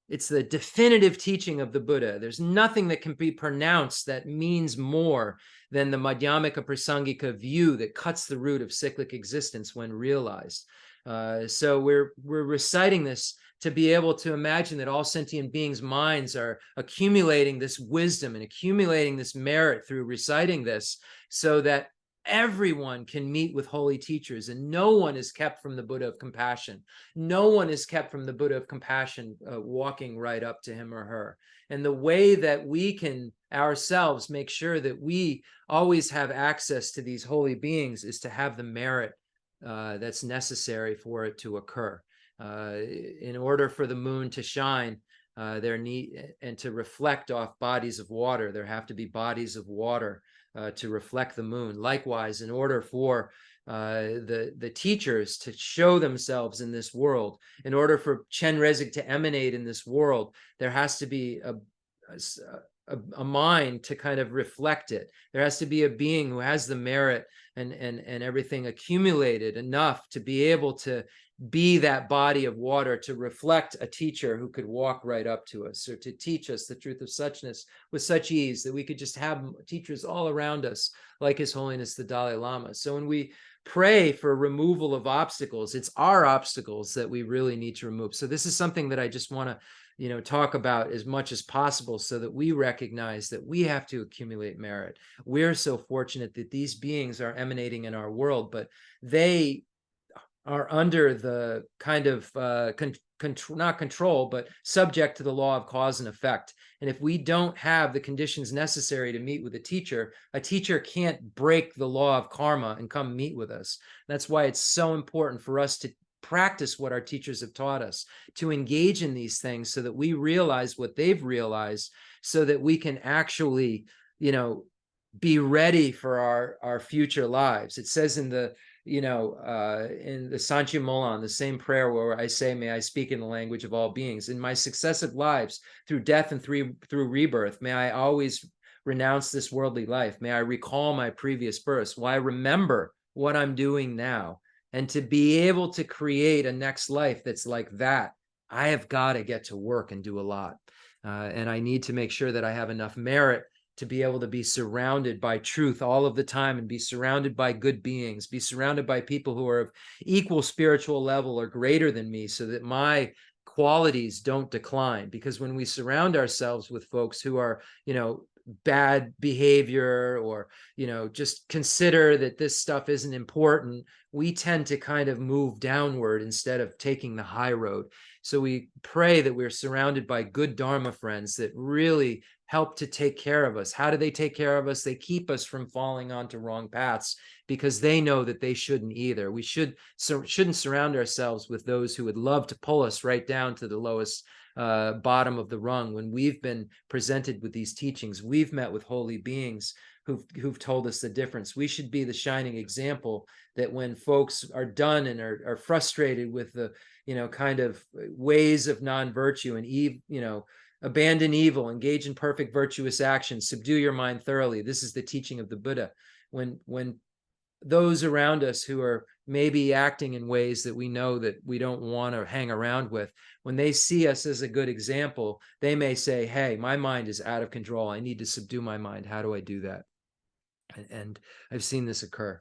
A: it's the definitive teaching of the Buddha. There's nothing that can be pronounced that means more than the Madhyamika Prasangika view that cuts the root of cyclic existence when realized. So we're reciting this to be able to imagine that all sentient beings' minds are accumulating this wisdom and accumulating this merit through reciting this, so that everyone can meet with holy teachers, and no one is kept from the Buddha of compassion. No one is kept from the Buddha of compassion walking right up to him or her. And the way that we can ourselves make sure that we always have access to these holy beings is to have the merit that's necessary for it to occur. In order for the moon to shine, and to reflect off bodies of water, there have to be bodies of water to reflect the moon. Likewise, in order for the teachers to show themselves in this world, in order for Chen Rezig to emanate in this world, there has to be a mind to kind of reflect it. There has to be a being who has the merit and everything accumulated enough to be able to be that body of water to reflect a teacher who could walk right up to us, or to teach us the truth of suchness with such ease that we could just have teachers all around us, like His Holiness the Dalai Lama. So when we pray for removal of obstacles, it's our obstacles that we really need to remove. So this is something that I just want to talk about as much as possible, so that we recognize that we have to accumulate merit. We're so fortunate that these beings are emanating in our world, but they are under the kind of not control, but subject to the law of cause and effect. And if we don't have the conditions necessary to meet with a teacher can't break the law of karma and come meet with us. That's why it's so important for us to practice what our teachers have taught us, to engage in these things so that we realize what they've realized, so that we can actually, be ready for our future lives. It says in the in the Sanchi Molan, the same prayer where I say, may I speak in the language of all beings. In my successive lives, through death and through rebirth, may I always renounce this worldly life. May I recall my previous births. Will I remember what I'm doing now? And to be able to create a next life that's like that, I have got to get to work and do a lot. And I need to make sure that I have enough merit to be able to be surrounded by truth all of the time, and be surrounded by good beings, be surrounded by people who are of equal spiritual level or greater than me, so that my qualities don't decline. Because when we surround ourselves with folks who are, bad behavior, or, just consider that this stuff isn't important, we tend to kind of move downward instead of taking the high road. So we pray that we're surrounded by good Dharma friends that really help to take care of us. How do they take care of us? They keep us from falling onto wrong paths, because they know that they shouldn't either. We shouldn't surround ourselves with those who would love to pull us right down to the lowest bottom of the rung. When we've been presented with these teachings, we've met with holy beings who've told us the difference. We should be the shining example that when folks are done and are frustrated with the kind of ways of non-virtue and abandon evil, engage in perfect virtuous action, subdue your mind thoroughly. This is the teaching of the Buddha. When those around us who are maybe acting in ways that we know that we don't want to hang around with, when they see us as a good example, they may say, hey, my mind is out of control. I need to subdue my mind. How do I do that? And I've seen this occur.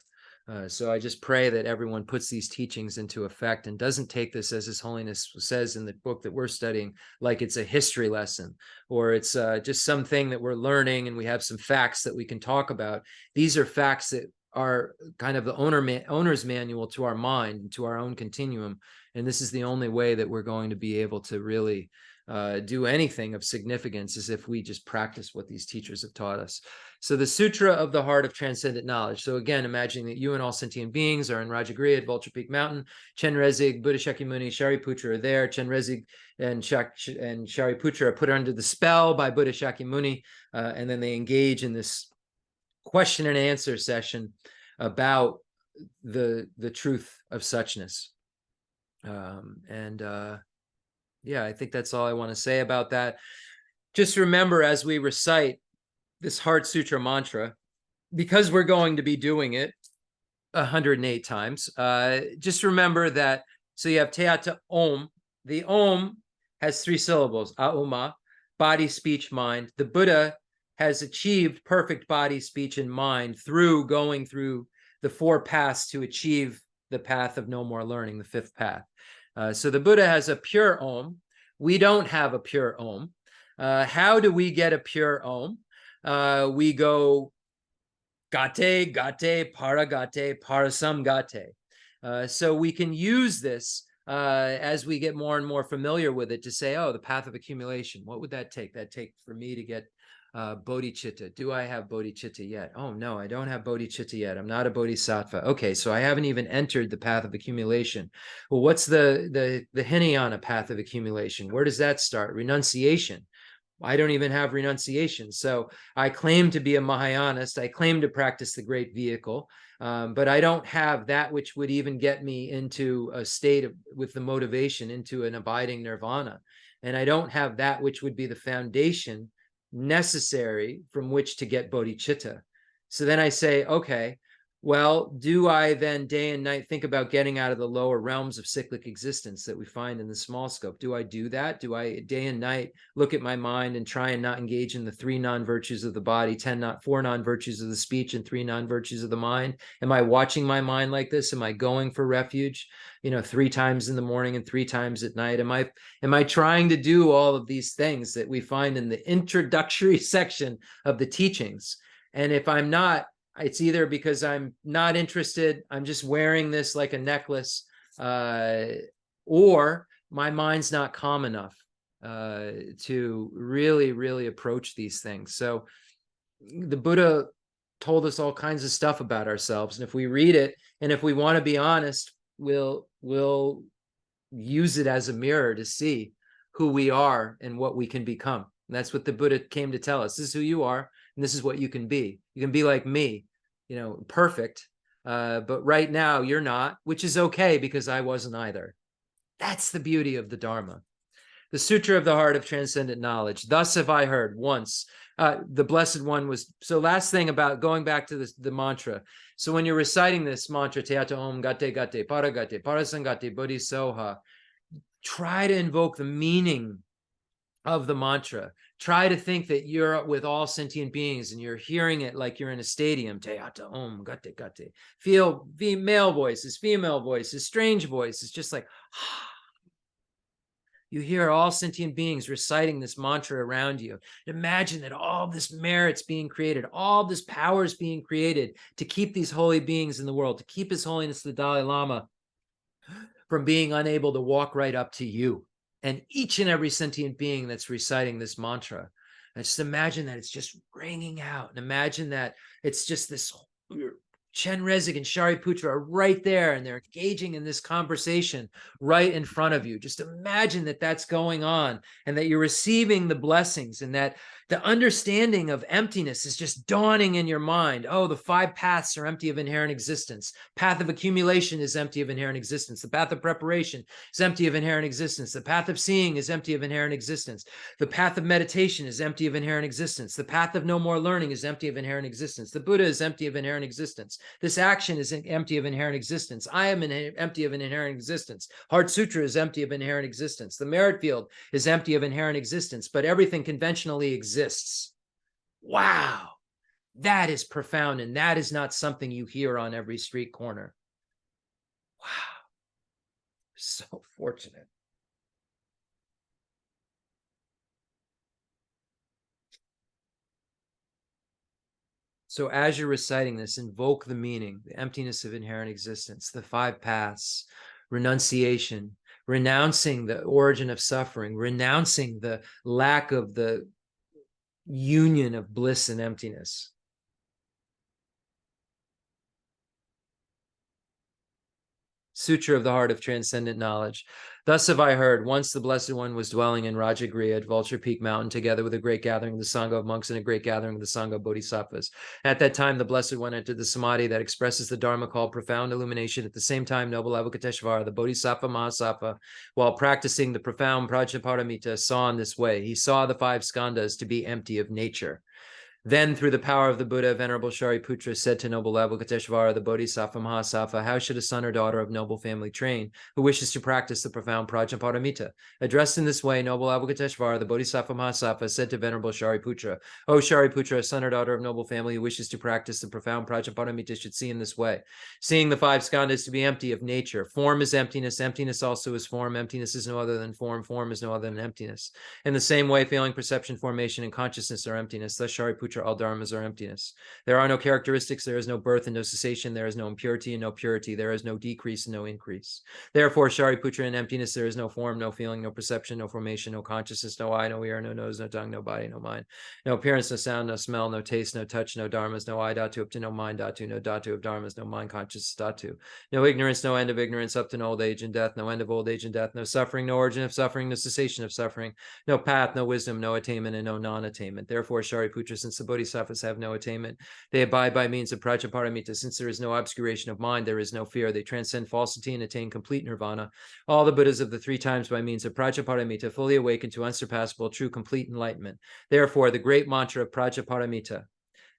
A: So I just pray that everyone puts these teachings into effect and doesn't take this, as His Holiness says in the book that we're studying, like it's a history lesson, or it's just something that we're learning and we have some facts that we can talk about. These are facts that are kind of the owner's manual to our mind and to our own continuum. And this is the only way that we're going to be able to really do anything of significance, is if we just practice what these teachers have taught us. So the Sutra of the Heart of Transcendent Knowledge. So again, imagining that you and all sentient beings are in Rajagriha at Vulture Peak Mountain. Chenrezig, Buddha Shakyamuni, Shariputra are there. Chenrezig and Shariputra are put under the spell by Buddha Shakyamuni, and then they engage in this question and answer session about the truth of suchness. Yeah, I think that's all I want to say about that. Just remember, as we recite this Heart Sutra mantra, because we're going to be doing it 108 times, just remember that, so you have Teata Om. The Om has 3 syllables, Auma, body, speech, mind. The Buddha has achieved perfect body, speech, and mind through going through the 4 paths to achieve the path of no more learning, the 5th path. So the Buddha has a pure Om. We don't have a pure Om. How do we get a pure Om? We go gate, gate, paragate, parasamgate. So we can use this as we get more and more familiar with it to say, oh, the path of accumulation. What would that take? That take for me to get bodhicitta. Do I have bodhicitta yet? Oh, no, I don't have bodhicitta yet. I'm not a bodhisattva. Okay, so I haven't even entered the path of accumulation. Well, what's the Hinayana path of accumulation? Where does that start? Renunciation. I don't even have renunciation. So I claim to be a Mahayanist. I claim to practice the great vehicle, but I don't have that which would even get me into a state of, with the motivation, into an abiding nirvana. And I don't have that which would be the foundation necessary from which to get bodhicitta. So then I say, okay, well, do I then day and night think about getting out of the lower realms of cyclic existence that we find in the small scope? Do I do that? Do I day and night look at my mind and try and not engage in the 3 non-virtues of the body, 4 non-virtues of the speech, and 3 non-virtues of the mind? Am I watching my mind like this? Am I going for refuge, 3 times in the morning and 3 times at night? Am I trying to do all of these things that we find in the introductory section of the teachings? And if I'm not, it's either because I'm not interested, I'm just wearing this like a necklace, or my mind's not calm enough to really, really approach these things. So the Buddha told us all kinds of stuff about ourselves. And if we read it, and if we want to be honest, we'll use it as a mirror to see who we are and what we can become. And that's what the Buddha came to tell us. This is who you are, and this is what you can be. You can be like me, perfect. But right now you're not, which is okay, because I wasn't either. That's the beauty of the Dharma. The Sutra of the Heart of Transcendent Knowledge. Thus have I heard once. The Blessed One was, so last thing about going back to the mantra. So when you're reciting this mantra, Teata Om Gate Gate, Paragate, Parasangate, Bodhisoha, try to invoke the meaning of the mantra. Try to think that you're with all sentient beings and you're hearing it like you're in a stadium. Teata Om Gate Gate. Feel male voices, female voices, strange voices, just like, you hear all sentient beings reciting this mantra around you. Imagine that all this merit's being created, all this power is being created to keep these holy beings in the world, to keep His Holiness the Dalai Lama from being unable to walk right up to you. And each and every sentient being that's reciting this mantra. And just imagine that it's just ringing out. And imagine that it's just this Chenrezig and Shariputra are right there, and they're engaging in this conversation right in front of you. Just imagine that that's going on, and that you're receiving the blessings, and that the understanding of emptiness is just dawning in your mind. Oh, the 5 paths are empty of inherent existence. Path of accumulation is empty of inherent existence. The path of preparation is empty of inherent existence. The path of seeing is empty of inherent existence. The path of meditation is empty of inherent existence. The path of no more learning is empty of inherent existence. The Buddha is empty of inherent existence. This action is empty of inherent existence. I am empty of an inherent existence. Heart Sutra is empty of inherent existence. The merit field is empty of inherent existence, but everything conventionally exists. Wow, that is profound, and that is not something you hear on every street corner. Wow, so fortunate. So as you're reciting this, invoke the meaning, the emptiness of inherent existence, the 5 paths, renunciation. renouncing the origin of suffering, renouncing the lack of the union of bliss and emptiness. Sutra of the Heart of Transcendent Knowledge. Thus have I heard, once the Blessed One was dwelling in Rajagriha at Vulture Peak Mountain, together with a great gathering of the Sangha of monks and a great gathering of the Sangha of bodhisattvas. At that time, the Blessed One entered the samadhi that expresses the Dharma called profound illumination. At the same time, noble Avalokiteshvara, the Bodhisattva Mahasattva, while practicing the profound Prajnaparamita, saw in this way. He saw the 5 skandhas to be empty of nature. Then, through the power of the Buddha, Venerable Shariputra said to noble Avalokiteshvara, the Bodhisattva Mahasattva, how should a son or daughter of noble family train who wishes to practice the profound Prajnaparamita? Addressed in this way, noble Avalokiteshvara, the Bodhisattva Mahasattva, said to Venerable Shariputra, O Shariputra, a son or daughter of noble family who wishes to practice the profound Prajnaparamita should see in this way. Seeing the 5 skandhas to be empty of nature. Form is emptiness. Emptiness also is form. Emptiness is no other than form. Form is no other than emptiness. In the same way, feeling, perception, formation, and consciousness are emptiness. Thus, Shariputra, all dharmas are emptiness. There are no characteristics, there is no birth and no cessation, there is no impurity and no purity, there is no decrease and no increase. Therefore, Shariputra, in emptiness, there is no form, no feeling, no perception, no formation, no consciousness, no eye, no ear, no nose, no tongue, no body, no mind, no appearance, no sound, no smell, no taste, no touch, no dharmas, no eye dhatu up to no mind dhatu, no dhatu of dharmas, no mind consciousness dhatu, no ignorance, no end of ignorance up to no old age and death, no end of old age and death, no suffering, no origin of suffering, no cessation of suffering, no path, no wisdom, no attainment, and no non-attainment. Therefore, Shariputra, since the bodhisattvas have no attainment, they abide by means of Prajnaparamita. Since there is no obscuration of mind, there is no fear. They transcend falsity and attain complete nirvana. All the Buddhas of the 3 times by means of Prajnaparamita fully awaken to unsurpassable, true, complete enlightenment. Therefore, the great mantra of Prajnaparamita,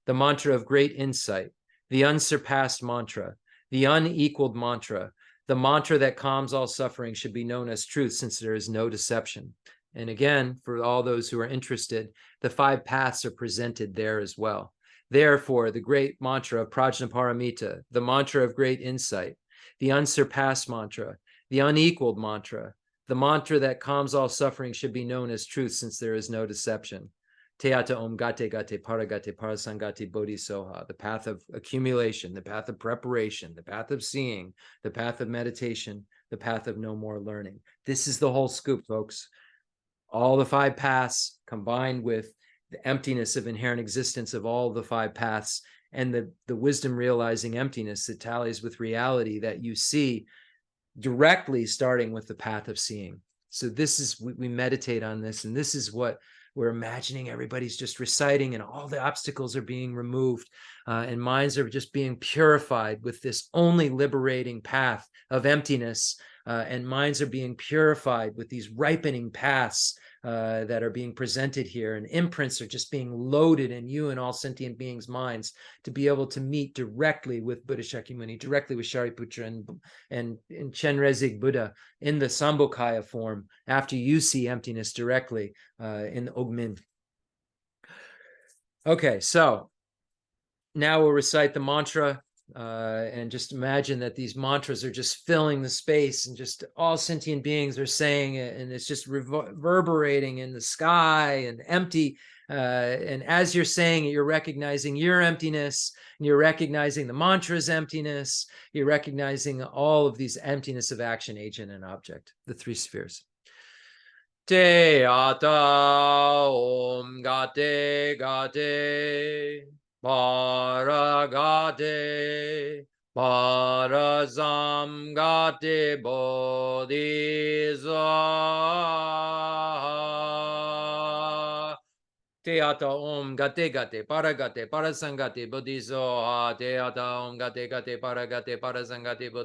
A: the mantra of great insight, the unsurpassed mantra, the unequaled mantra, the mantra that calms all suffering should be known as truth, since there is no deception. And again, for all those who are interested, the 5 paths are presented there as well. Therefore, the great mantra of Prajnaparamita, the mantra of great insight, the unsurpassed mantra, the unequaled mantra, the mantra that calms all suffering should be known as truth, since there is no deception. Teata om gate gate paragate parasangate bodhisoha, the path of accumulation, the path of preparation, the path of seeing, the path of meditation, the path of no more learning. This is the whole scoop, folks. All the 5 paths combined with the emptiness of inherent existence of all the 5 paths and the wisdom realizing emptiness that tallies with reality that you see directly starting with the path of seeing. So this is, we meditate on this, and this is what we're imagining everybody's just reciting, and all the obstacles are being removed, and minds are just being purified with this only liberating path of emptiness, and minds are being purified with these ripening paths that are being presented here, and imprints are just being loaded in you and all sentient beings' minds to be able to meet directly with Buddha Shakyamuni, directly with Shariputra and Chenrezig Buddha in the Sambhogakaya form, after you see emptiness directly in the Ogmin. Okay, so now we'll recite the mantra. And just imagine that these mantras are just filling the space, and just all sentient beings are saying it, and it's just reverberating in the sky and empty. And as you're saying it, you're recognizing your emptiness, and you're recognizing the mantra's emptiness. You're recognizing all of these emptiness of action, agent, and object, the 3 spheres. Te ata om gate gate paragate parasam gate bodhisattva. Te ata om gate gate paragate parasangate bodhisattva. Te ata om gate gate paragate parasangate bodhisattva.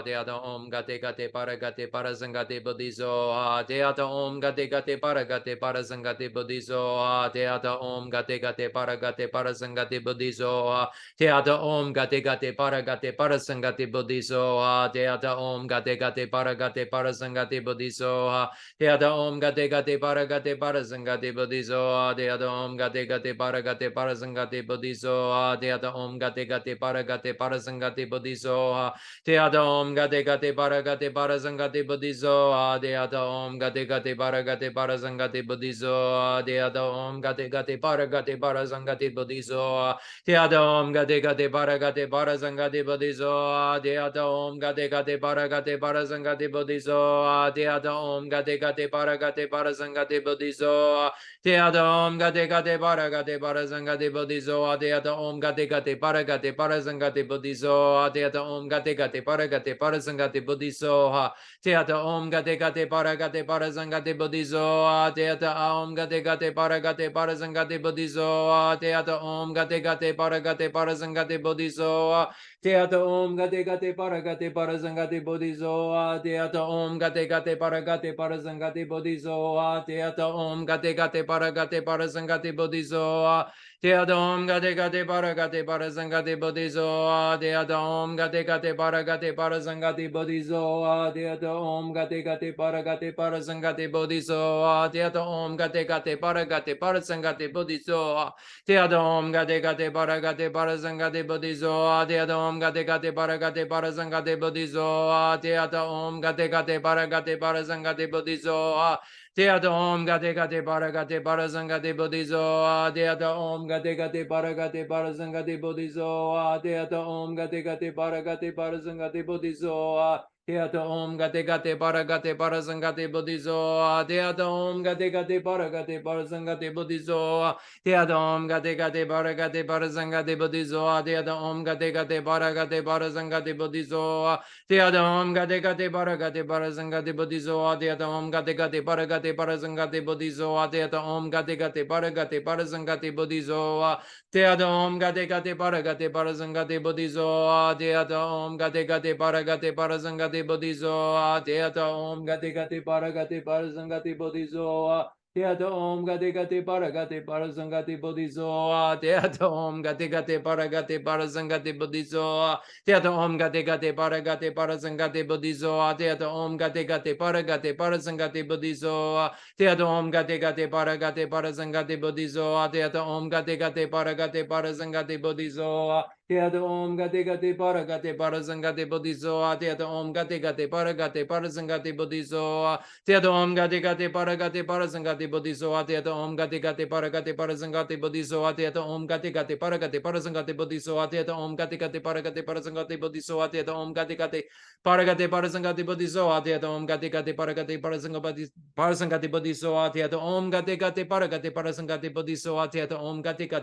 A: Te ata om gate gate paragate parasangate bodhisattva. Te ata om gate gate paragate parasangate bodhisattva. Te ata om gate gate paragate parasangate bodhisattva. Te ata om gate gate paragate parasangate bodhisattva. Te ata om gate gate paragate parasangate bodhisattva. Te ata om gate gate paragate parasangate bodhisattva. Teata Om Gate Gate Paragate Parasangate Bodhisoha Teata Om Gate Gate Paragate Parasangate Bodhisoha Teata Om Gate Gate Paragate Parasangate Bodhisoha Teata Om Gate Gate Paragate Parasangate Bodhisoha Teata Om Gate Gate Paragate Parasangate Bodhisoha Teata Om Gate Gate Paragate Parasangate Bodhisoha Teata Om Gate Gate Paragate Parasangate Bodhisoha Teata Om Gate Gate Paragate Parasangate Bodhisoha Teata Om Gate Gate Paragate Parasangate Bodhisoha Teata Om Gate Gate Paragate Parasangate Bodhisoha Teata Om Gate Gate Paragate Parasangate Bodhisoha Teata Om Gate Gate Paragate Parasangate Bodhisoha Teata Om Gate Gate Paragate Parasangate Bodhisoha Teata Om Gate Gate Paragate Parasangate Bodhisoha Teata Om Gate Gate Paragate Parasangate Bodhisoha Teata Om Gate Gate Paragate Parasangate Bodhisoha Teata Om Gate Gate Paragate Parasangate Bodhisoha Teata Om Gate Gate Paragate Parasangate Bodhisoha Teata Om Gate Gate Paragate Parasangate Bodhisoha Teata Om Gate Gate Paragate Parasangate Bodhisoha Teata Om Gate Gate Paragate Parasangate Bodhisoha Teata Om Gate Gate Paragate Parasangate Bodhisoha Teata Om Gate Gate Paragate Parasangate Bodhisoha Teata Om Gate Gate Paragate Parasangate Bodhisoha Teata Om Gate Gate Paragate Parasangate Bodhisoha Teata Om Gate Gate Paragate Parasangate Bodhisoha Teata Om Gate Gate Paragate Parasangate Bodhisoha Teata Om Gate Gate Paragate Parasangate Bodhisoha Teata Om Gate Gate Paragate Parasangate Bodhisoha Teata Om Gate Gate Paragate Parasangate Bodhisoha Teata Om Gate Gate Paragate Parasangate Bodhisoha Teata Om Gate Gate Paragate Parasangate Bodhisoha Teata Om Gate Gate Paragate Parasangate Bodhisoha Teata Om Gate Gate Paragate Parasangate Bodhisoha Teata Om Gate Gate Paragate Parasangate Bodhisoha Teata Om Gate Gate Paragate Parasangate Bodhisoha Teata Om Gate Gate Paragate Parasangate Bodhisoha Teata Om Gate Gate Paragate Parasangate Bodhisoha Teata Om Gate Gate Paragate Parasangate Bodhisoha Teata Om Gate Gate Paragate Parasangate Bodhisoha Teata Om Gate Gate Paragate Parasangate Bodhisoha Teata Om Gate Gate Paragate Parasangate Bodhisoha Teata Om Gate Gate Paragate Parasangate Bodhisoha Teata Om Gate Gate Paragate Parasangate Bodhisoha Teata Om Gate Gate Paragate Parasangate Bodhisoha Teata Om Gate Gate Paragate Parasangate Bodhisoha Teata Om Gate Gate Paragate Parasangate Bodhisoha Teata Om Gate Gate Paragate Parasangate Bodhisoha Teata Om Gate Gate Paragate Parasangate Bodhisoha Teata Om Gate Gate Paragate Parasangate Bodhisoha Teata Om Gate Gate Paragate Parasangate Bodhisoha Teata Om Gate Gate Paragate Parasangate Bodhisoha Teata Om Gate Gate Paragate Parasangate Bodhisoha Teata Om Gate Gate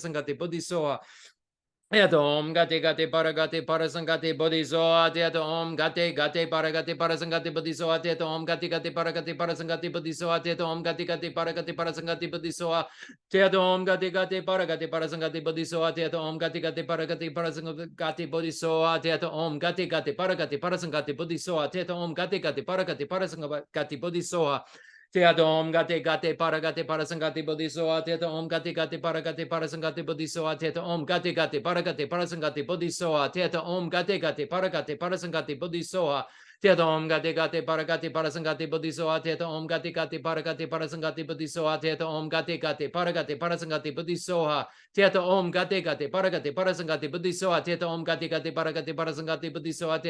A: Paragate Parasangate Bodhisoha Teata Om Gate Gate Paragate Parasangate Bodhisoha Teata Om Gate Gate Paragate Parasangate Bodhisoha Teata Om Gate Gate Paragate Parasangate Bodhisoha Teata Om Gate Gate Paragate Parasangate Bodhisoha Teata Om Gate Gate Paragate Parasangate Bodhisoha Teata Om Gate Gate Paragate Parasangate Bodhisoha Teata Om Gate Gate Paragate Parasangate Bodhisoha Teata Om Gate Gate Paragate Parasangate Bodhisoha Teata Om Gate Gate Paragate Parasangate Bodhisoha Teata Om Gate Gate Paragate Parasangate Bodhisoha Teata Om Gate Gate Paragate Parasangate Bodhisoha Teata Om Gate Gate Paragate Parasangate Bodhisoha Teata Om Gate Gate Paragate Parasangate Bodhisoha Teata Om Gate Gate Paragate Parasangate Bodhisoha Teata Om Gate Gate Paragate Parasangate Bodhisoha Teata Om Gate Gate Paragate Parasangate Bodhisoha Teata Om Gate Gate Paragate Parasangate Bodhisoha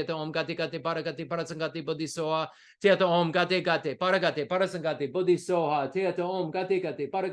A: Teata Om Gate Gate Paragate Parasangate Bodhisoha Teata Om Gate Gate Paragate Parasangate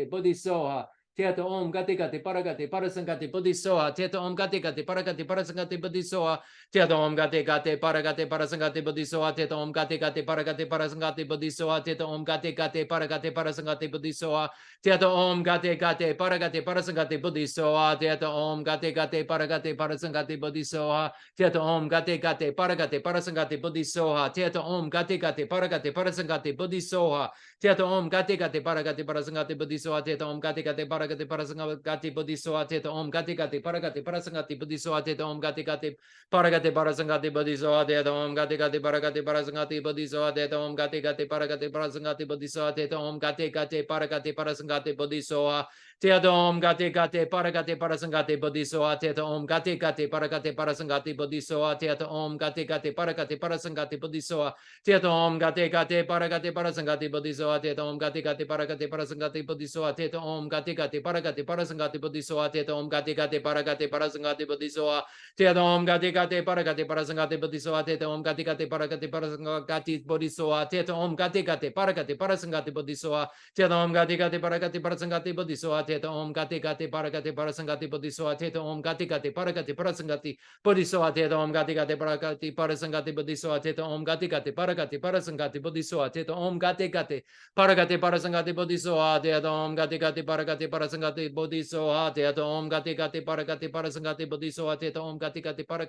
A: Bodhisoha Teata Om Gate Gate Paragate Parasangate Bodhisoha Teata Om Gate Gate Paragate Parasangate Bodhisoha Teata Om Gate Gate Paragate Parasangate Bodhisoha Teata Om Gate Gate Paragate Parasangate Bodhisoha Teata Om Gate Gate Paragate Parasangate Bodhisoha Teata Om Gate Gate Paragate Parasangate Bodhisoha Teata Om Gate Gate Paragate Parasangate Bodhisoha Teata Om Gate Gate Paragate Parasangate Bodhisoha Teata Om Gate Gate Paragate Parasangate Bodhisoha Teata Om Gate Gate Paragate Parasangate Bodhisoha Teata Om Gate Gate Paragate
B: paragati parasangati bodhisoa teta om gati gati paragati parasangati bodhisoa teta om gati gati paragati parasangati bodhisoa teta om gati gati paragati parasangati bodhisoa teta om gati gati paragati parasangati bodhisoa teta om gati gati paragati parasangati bodhisoa teta om gati gati paragati parasangati bodhisoa teta om gati gati paragati parasangati bodhisoa teta om gati gati paragati parasangati bodhisoa teta om gati gati paragati parasangati bodhisoa teta om gati gati paragati parasangati bodhisoa teta om gati gati paragati parasangati bodhisoa teta om gati gati paragati parasangati bodhisoa teta om gati gati paragati parasangati bodhisoa teta om gati gati paragati parasangati bodhisoa teta om gati gati paragati parasangati bodhisoa teta om gati gati paragati parasangati bodhisoa teta om gati gati paragati parasangati bodhisoa teta om gati gati paragati parasangati bodhisoa teta om gati gati paragati parasangati bodhisoa teta om gati gati paragati parasangati bodhisoa teta om gati gati paragati parasangati bodhisoa teta om gati gati paragati parasangati bodhisoa teta om gati gati paragati parasangati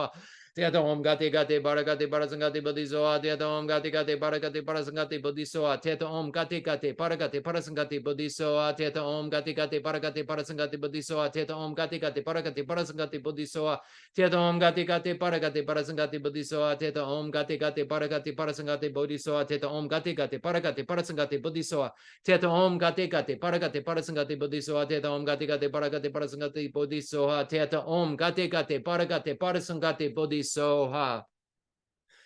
B: bodhisoa teta om gati gati paragati parasangati bodhisoa teta om gati gati paragati parasangati bodhisoa teta om gati gati paragati parasangati bodhisoa teta om gati gati paragati parasangati bodhisoa teta om gati gati paragati parasangati bodhisoa teta om gati gati paragati parasangati bodhisoa teta om gati gati paragati parasangati bodhisoa teta om gati gati paragati parasangati bodhisoa teta om gati gati paragati parasangati bodhisoa teta om gati gati paragati parasangati bodhisoa teta om gati gati paragati parasangati bodhisoa teta om gati gati paragati parasangati bodhisoa.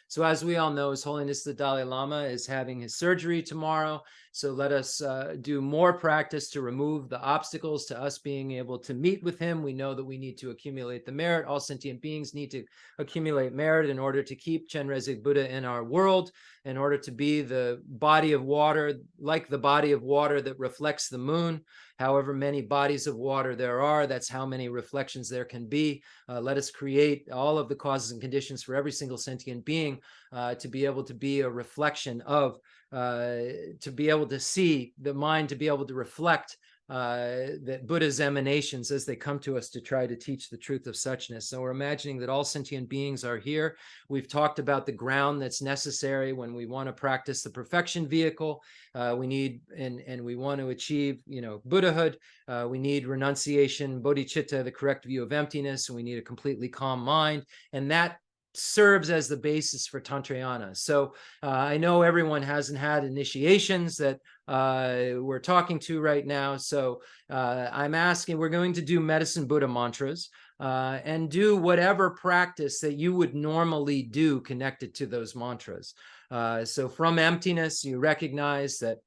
B: So as we all know, His Holiness the Dalai Lama is having his surgery tomorrow. So let us do more practice to remove the obstacles to us being able to meet with him. We know that we need to accumulate the merit. All sentient beings need to accumulate merit in order to keep Chenrezig Buddha in our world, in order to be the body of water, like the body of water that reflects the moon. However many bodies of water there are, that's how many reflections there can be. Let us create all of the causes and conditions for every single sentient being to be able to be a reflection of, to be able to see the mind, to be able to reflect that Buddha's emanations as they come to us to try to teach the truth of suchness. So we're imagining that all sentient beings are here. We've talked about the ground that's necessary when we want to practice the perfection vehicle. We need, and we want to achieve, Buddhahood. We need renunciation, bodhicitta, the correct view of emptiness, and we need a completely calm mind. And that serves as the basis for Tantrayana. So I know everyone hasn't had initiations that we're talking to right now. So I'm asking, we're going to do medicine Buddha mantras and do whatever practice that you would normally do connected to those mantras. So from emptiness, you recognize that,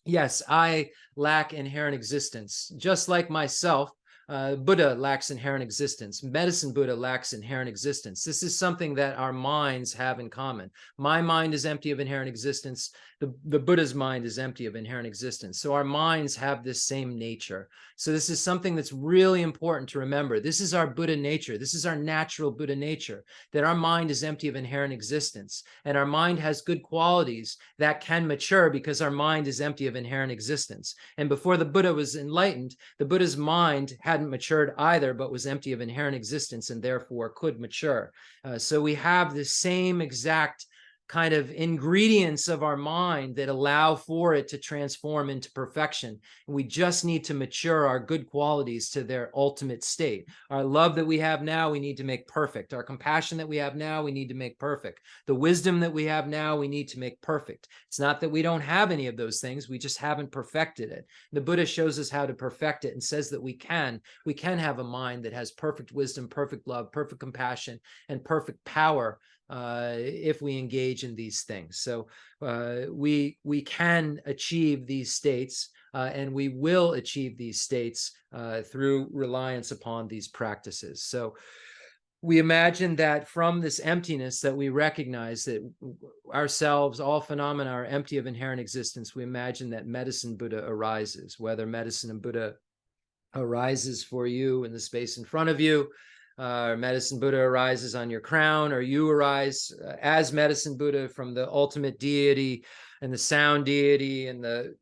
B: yes, I lack inherent existence, just like myself. Buddha lacks inherent existence. Medicine Buddha lacks inherent existence. This is something that our minds have in common. My mind is empty of inherent existence. The Buddha's mind is empty of inherent existence. So our minds have this same nature. So this is something that's really important to remember. This is our Buddha nature. This is our natural Buddha nature, that our mind is empty of inherent existence. And our mind has good qualities that can mature because our mind is empty of inherent existence. And before the Buddha was enlightened, the Buddha's mind hadn't matured either, but was empty of inherent existence and therefore could mature. So we have the same exact kind of ingredients of our mind that allow for it to transform into perfection. And we just need to mature our good qualities to their ultimate state. Our love that we have now, we need to make perfect. Our compassion that we have now, we need to make perfect. The wisdom that we have now, we need to make perfect. It's not that we don't have any of those things, we just haven't perfected it. The Buddha shows us how to perfect it and says that we can have a mind that has perfect wisdom, perfect love, perfect compassion, and perfect power if we engage in these things. So we can achieve these states and we will achieve these states through reliance upon these practices. So we imagine that from this emptiness that we recognize that ourselves, all phenomena are empty of inherent existence. We imagine that medicine Buddha arises, whether medicine Buddha arises for you in the space in front of you, medicine Buddha arises on your crown, or you arise as medicine Buddha from the ultimate deity and the sound deity and the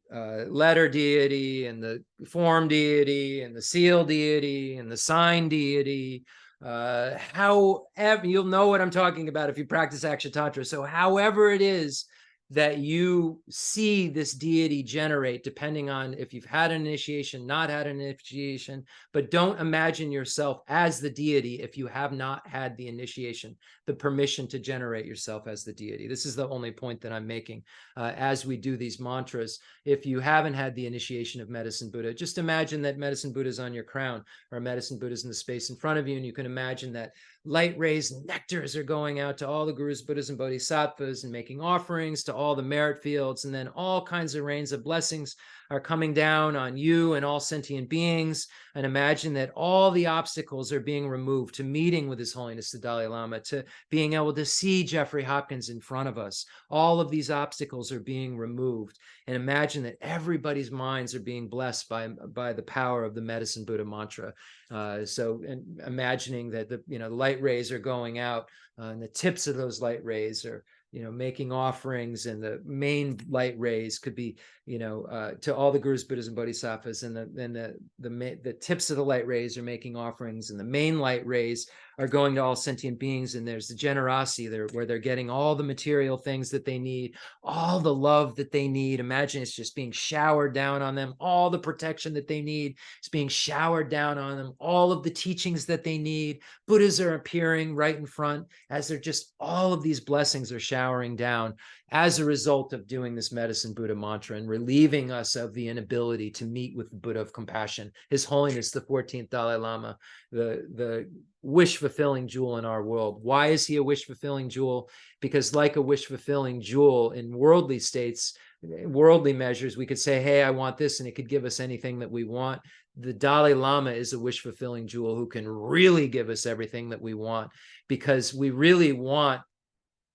B: letter deity and the form deity and the seal deity and the sign deity. However, you'll know what I'm talking about if you practice Aksha Tantra. So however it is
A: that you see this deity generate, depending on if you've had an initiation, not had an initiation, but don't imagine yourself as the deity if you have not had the initiation, the permission to generate yourself as the deity. This is the only point that I'm making as we do these mantras. If you haven't had the initiation of Medicine Buddha, just imagine that Medicine Buddha is on your crown, or Medicine Buddha is in the space in front of you, and you can imagine that light rays and nectars are going out to all the gurus, Buddhas, and bodhisattvas and making offerings to all the merit fields. And then all kinds of rains of blessings are coming down on you and all sentient beings. And imagine that all the obstacles are being removed to meeting with His Holiness the Dalai Lama, to being able to see Jeffrey Hopkins in front of us. All of these obstacles are being removed. And imagine that everybody's minds are being blessed by the power of the Medicine Buddha mantra. And imagining that the light rays are going out, and the tips of those light rays are making offerings, and the main light rays could be to all the gurus, Buddhas, and bodhisattvas, and the tips of the light rays are making offerings, and the main light rays are going to all sentient beings. And there's the generosity there, where they're getting all the material things that they need, all the love that they need. Imagine it's just being showered down on them. All the protection that they need is being showered down on them. All of the teachings that they need, Buddhas are appearing right in front, as they're just, all of these blessings are showering down as a result of doing this Medicine Buddha mantra, and relieving us of the inability to meet with the Buddha of compassion, His Holiness the 14th Dalai Lama, the wish-fulfilling jewel in our world. Why is he a wish-fulfilling jewel? Because like a wish-fulfilling jewel in worldly states, worldly measures, we could say, hey, I want this, and it could give us anything that we want. The Dalai Lama is a wish-fulfilling jewel who can really give us everything that we want, because we really want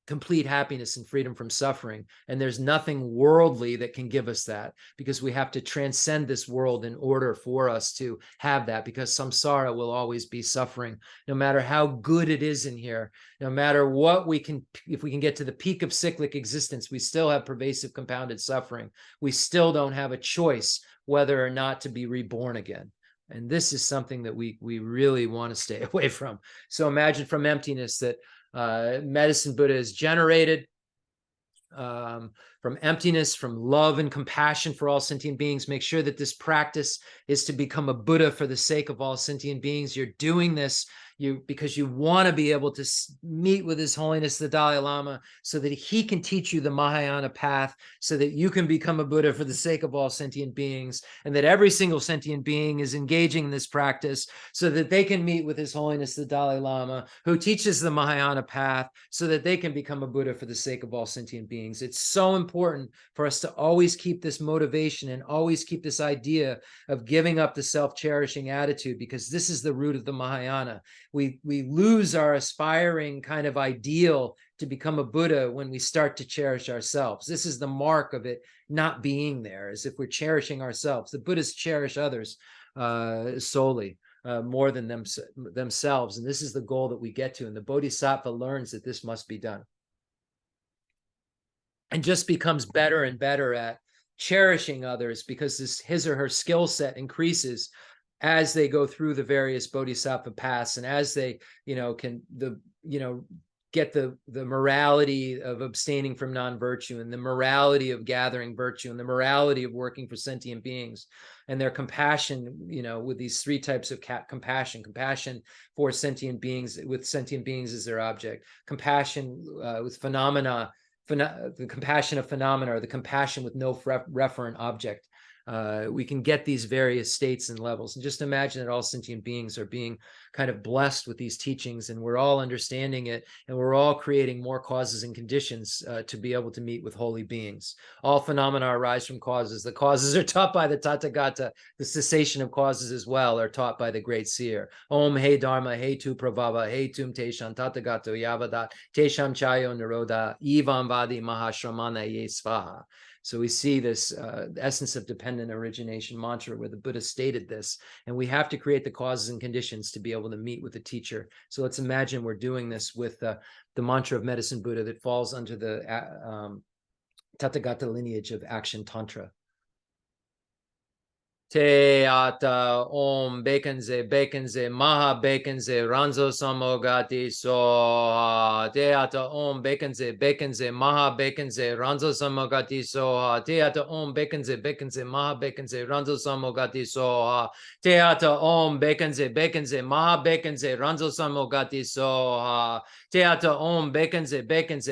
A: complete happiness and freedom from suffering. And there's nothing worldly that can give us that, because we have to transcend this world in order for us to have that, because samsara will always be suffering. No matter how good it is in here, no matter what we can, if we can get to the peak of cyclic existence, we still have pervasive compounded suffering. We still don't have a choice whether or not to be reborn again. And this is something that we really want to stay away from. So imagine from emptiness that Medicine Buddha is generated, from emptiness, from love and compassion for all sentient beings. Make sure that this practice is to become a Buddha for the sake of all sentient beings. You're doing this because you want to be able to meet with His Holiness the Dalai Lama, so that he can teach you the Mahayana path, so that you can become a Buddha for the sake of all sentient beings, and that every single sentient being is engaging in this practice so that they can meet with His Holiness the Dalai Lama, who teaches the Mahayana path, so that they can become a Buddha for the sake of all sentient beings. It's so important for us to always keep this motivation and always keep this idea of giving up the self-cherishing attitude, because this is the root of the Mahayana. We lose our aspiring kind of ideal to become a Buddha when we start to cherish ourselves. This is the mark of it not being there, as if we're cherishing ourselves. The Buddhists cherish others solely, more than themselves. And this is the goal that we get to. And the Bodhisattva learns that this must be done, and just becomes better and better at cherishing others, because his or her skill set increases as they go through the various bodhisattva paths, and as they get the morality of abstaining from non-virtue, and the morality of gathering virtue, and the morality of working for sentient beings, and their compassion, with these three types of compassion for sentient beings, with sentient beings as their object, compassion with phenomena, the compassion of phenomena, or the compassion with no referent object. We can get these various states and levels, and just imagine that all sentient beings are being kind of blessed with these teachings, and we're all understanding it, and we're all creating more causes and conditions to be able to meet with holy beings. All phenomena arise from causes. The causes are taught by the Tathagata. The cessation of causes as well are taught by the great seer. Om he Dharma, he tu pravava, he tum teshan Tathagato yavada, tesham chayo niroda, evam vadi mahashramana ye svaha. So we see this essence of dependent origination mantra where the Buddha stated this, and we have to create the causes and conditions to be able to meet with the teacher. So let's imagine we're doing this with the mantra of Medicine Buddha that falls under the Tathagata lineage of Action Tantra.
B: Te ata om bekenze maha bekenze ranzo samogati soha. Te ata om bekenze maha bekenze ranzo samogati soha. Te ata om bekenze maha bekenze ranzo samogati soha. Te ata om bekenze maha bekenze ranzo samogati soha. Te ata om bekenze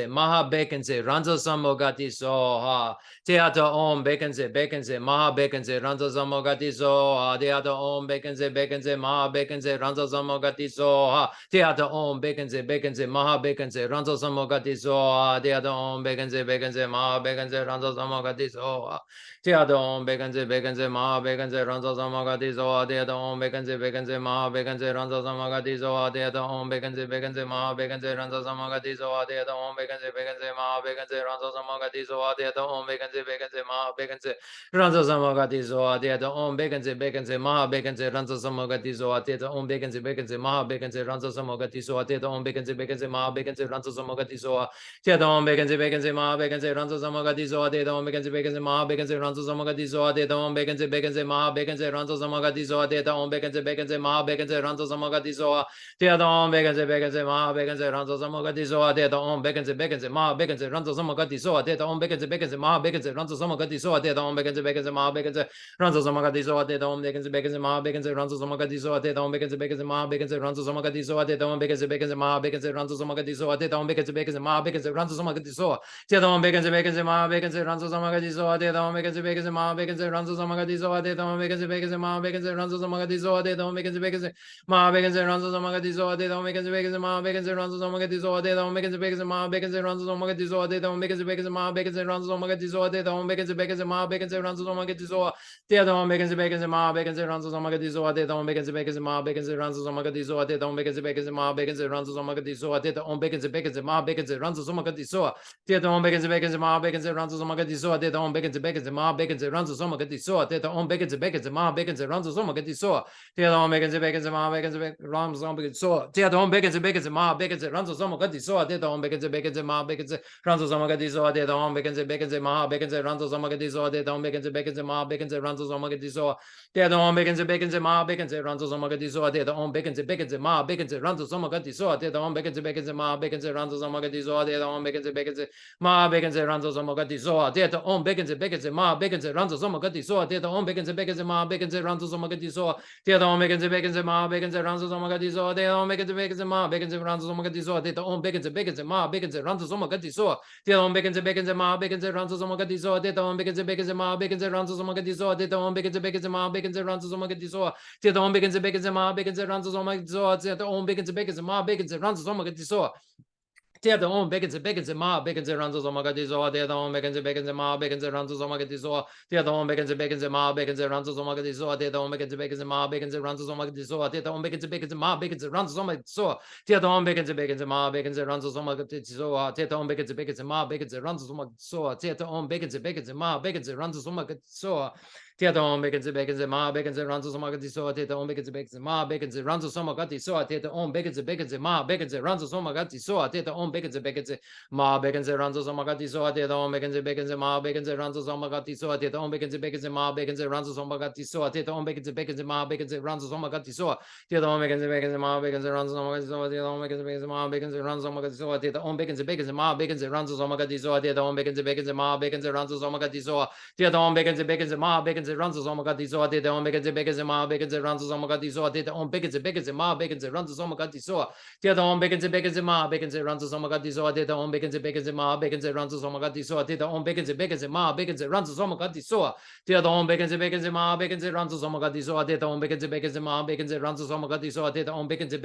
B: maha bekenze ranzo samogati soha. Te ata om bekenze maha bekenze ranzo samogati soha. Te ata om bekenze maha bekenze ranzo samogati soha. Te ata om bekenze maha bekenze ranzo samogati soha. Te ata om bekenze maha bekenze ranzo samogati soha. Te ata om bekenze maha bekenze ranzo samogati soha. Te ata om bekenze maha bekenze ranzo samogati soha. Te ata om bekenze maha bekenze ranzo samogati soha. Te ata om bekenze maha bekenze ranzo samogati soha. Te ata om bekenze maha bekenze ranzo samogati soha. Te ata om bekenze maha bekenze ranzo samogati soha. Te ata om bekenze maha bekenze ranzo samogati soha. Te ata om bekenze maha bekenze ranzo samogati soha. Te ata om bekenze maha bekenze ranzo samogati soha. Te ata om bekenze maha bekenze ranzo samogati soha. Te ata om bekenze maha bekenze ranzo samogati soha. Te ata om bekenze maha bekenze ranzo samogati soha. Te ata om bekenze maha bekenze ranzo samogati soha. Te ata om bekenze maha bekenze ranzo samogati soha. Te ata om bekenze maha bekenze ranzo samogati soha. Te ata om bekenze maha bekenze ranzo samogati soha. Te ata om bekenze maha bekenze ranzo samogati soha. Te ata om bekenze maha bekenze ranzo samogati soha. Te ata om bekenze maha bekenze ranzo samogati soha. Te ata om bekenze maha bekenze ranzo samogati soha. Te ata om bekenze maha bekenze ranzo samogati soha. Te ata om bekenze maha bekenze ranzo samogati soha. Te ata om bekenze maha bekenze ranzo samogati soha. Te ata om bekenze maha bekenze ranzo samogati soha. Te ata om bekenze maha bekenze ranzo samogati soha. Te ata om bekenze maha bekenze ranzo samogati soha. Te ata om bekenze maha bekenze ranzo samogati soha. Te ata om bekenze maha bekenze ranzo samogati soha. Te ata om bekenze maha bekenze ranzo samogati soha. Te ata om bekenze maha bekenze ranzo samogati soha. Te ata om bekenze maha bekenze ranzo samogati soha. Te ata om bekenze maha bekenze ranzo samogati soha. Te ata om bekenze maha bekenze ranzo samogati soha. Te ata om bekenze maha bekenze ranzo samogati soha. Te ata om bekenze maha bekenze ranzo samogati soha. Te ata om bekenze maha bekenze ranzo samogati soha. Te ata om bekenze maha bekenze ranzo samogati soha. Te ata om bekenze maha bekenze ranzo samogati soha. Te ata om bekenze maha bekenze ranzo samogati soha. Te ata om bekenze maha bekenze ranzo samogati soha. Te ata om bekenze maha bekenze ranzo samogati soha. Te ata om bekenze maha bekenze ranzo samogati soha. Te ata om bekenze maha bekenze ranzo samogati soha. Te ata om bekenze maha bekenze ranzo samogati soha. Te ata om bekenze maha bekenze ranzo samogati soha. Te ata om bekenze maha bekenze ranzo samogati soha. Te ata om bekenze maha bekenze ranzo samogati soha. Te ata om bekenze maha bekenze ranzo samogati soha. Te ata om bekenze maha bekenze ranzo samogati soha. Te ata om bekenze maha bekenze ranzo samogati soha. Te ata om bekenze maha bekenze ranzo samogati soha. Te ata om bekenze maha bekenze ranzo samogati soha. Te ata om bekenze maha bekenze ranzo samogati soha. Te ata om bekenze maha bekenze ranzo samogati soha. Te ata om bekenze maha bekenze ranzo samogati soha. Te ata om bekenze maha bekenze ranzo samogati soha. Te ata om bekenze maha bekenze ranzo samogati soha. Te ata om bekenze maha bekenze ranzo samogati soha. Te ata om bekenze maha bekenze ranzo samogati soha. Te ata om bekenze maha bekenze ranzo samogati soha. Te ata om bekenze maha bekenze ranzo samogati soha. Te ata om bekenze maha bekenze ranzo samogati soha. Te ata om bekenze maha bekenze ranzo samogati soha. Te ata om bekenze maha bekenze ranzo samogati soha. Te ata om bekenze maha bekenze ranzo samogati soha. Te ata om bekenze maha bekenze ranzo samogati soha. Te ata om bekenze maha bekenze ranzo samogati soha. Te ata om bekenze maha bekenze ranzo samogati soha. Te ata om bekenze maha bekenze ranzo samogati soha. Te ata om bekenze maha bekenze ranzo samogati soha. Te ata om bekenze maha bekenze ranzo samogati soha. Te ata om bekenze maha bekenze ranzo samogati soha. Te ata om bekenze maha bekenze ranzo samogati soha. Te ata om bekenze maha bekenze ranzo samogati soha. Te ata om bekenze maha bekenze ranzo samogati soha. Te ata om bekenze maha bekenze ranzo samogati soha. Te ata om bekenze maha bekenze ranzo samogati soha. Te ata om bekenze maha bekenze ranzo samogati soha. Te ata om bekenze maha bekenze ranzo samogati soha. Te ata om bekenze maha bekenze ranzo samogati soha. Te ata om bekenze maha bekenze ranzo samogati soha. Te ata om bekenze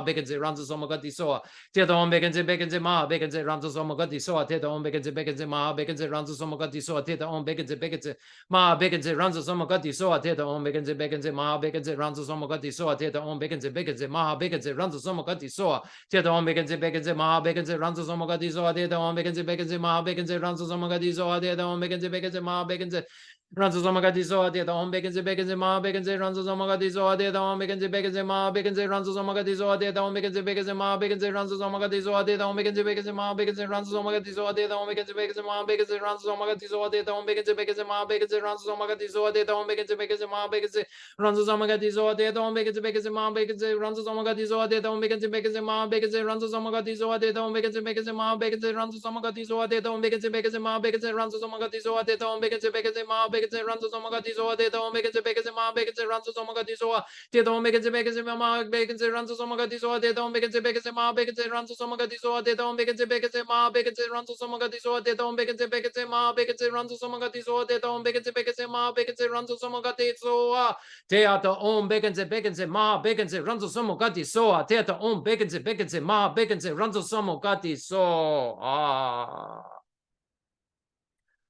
B: maha bekenze ranzo samogati soha. Te ata om bekenze maha bekenze ranzo samogati soha. Te ata om bekenze maha bekenze ranzo samogati soha. Te ata om bekenze maha bekenze ranzo samogati soha. Te ata om bekenze maha bekenze ranzo samogati soha. Te ata om bekenze maha bekenze ranzo samogati soha. Te ata om bekenze maha bekenze ranzo samogati soha. Te ata om bekenze maha bekenze ranzo samogati soha. Te ata om bekenze maha bekenze Ranzo Samagati so Ate Om Bekenze Ma Bekenze Ranzo Samagati so Ate Om Bekenze Ma Bekenze Ranzo Samagati so Ate Om Bekenze Ma Bekenze Ranzo Samagati so Ate Om Bekenze Ma Bekenze Ranzo Samagati so Ate Om Bekenze Ma Bekenze Ranzo Samagati so Ate Om Bekenze Ma Bekenze Ranzo Samagati so Ate Om Bekenze Ma Bekenze Ranzo Samagati so Ate Om Bekenze Ma Bekenze Ranzo Samagati so Ate Om Bekenze Ma Bekenze Ranzo Samagati so Ate Om Bekenze Ma Bekenze Ranzo Samagati so Ate Om Bekenze Ma Bekenze Ranzo Samagati so Ate Om Bekenze Ma Bekenze Ranzo Samagati so Ate Om Bekenze Ma Bekenze Ranzo Samagati so Ate Om Bekenze Ma Bekenze Ranzo Samagati so Ate Om Bekenze Ma Bekenze Ranzo Samagati so Ate Om Bekenze Ma Bekenze Ranzo Samagati so Ate Om Bekenze Ma Bekenze Ranzo Samagati so Ate Om Bekenze Ma Bekenze Ranzo Samagati so Teata Om Bekenze Ma Bekenze Ranzo Samagati so Teata Om Bekenze Ma Bekenze Ranzo Samagati so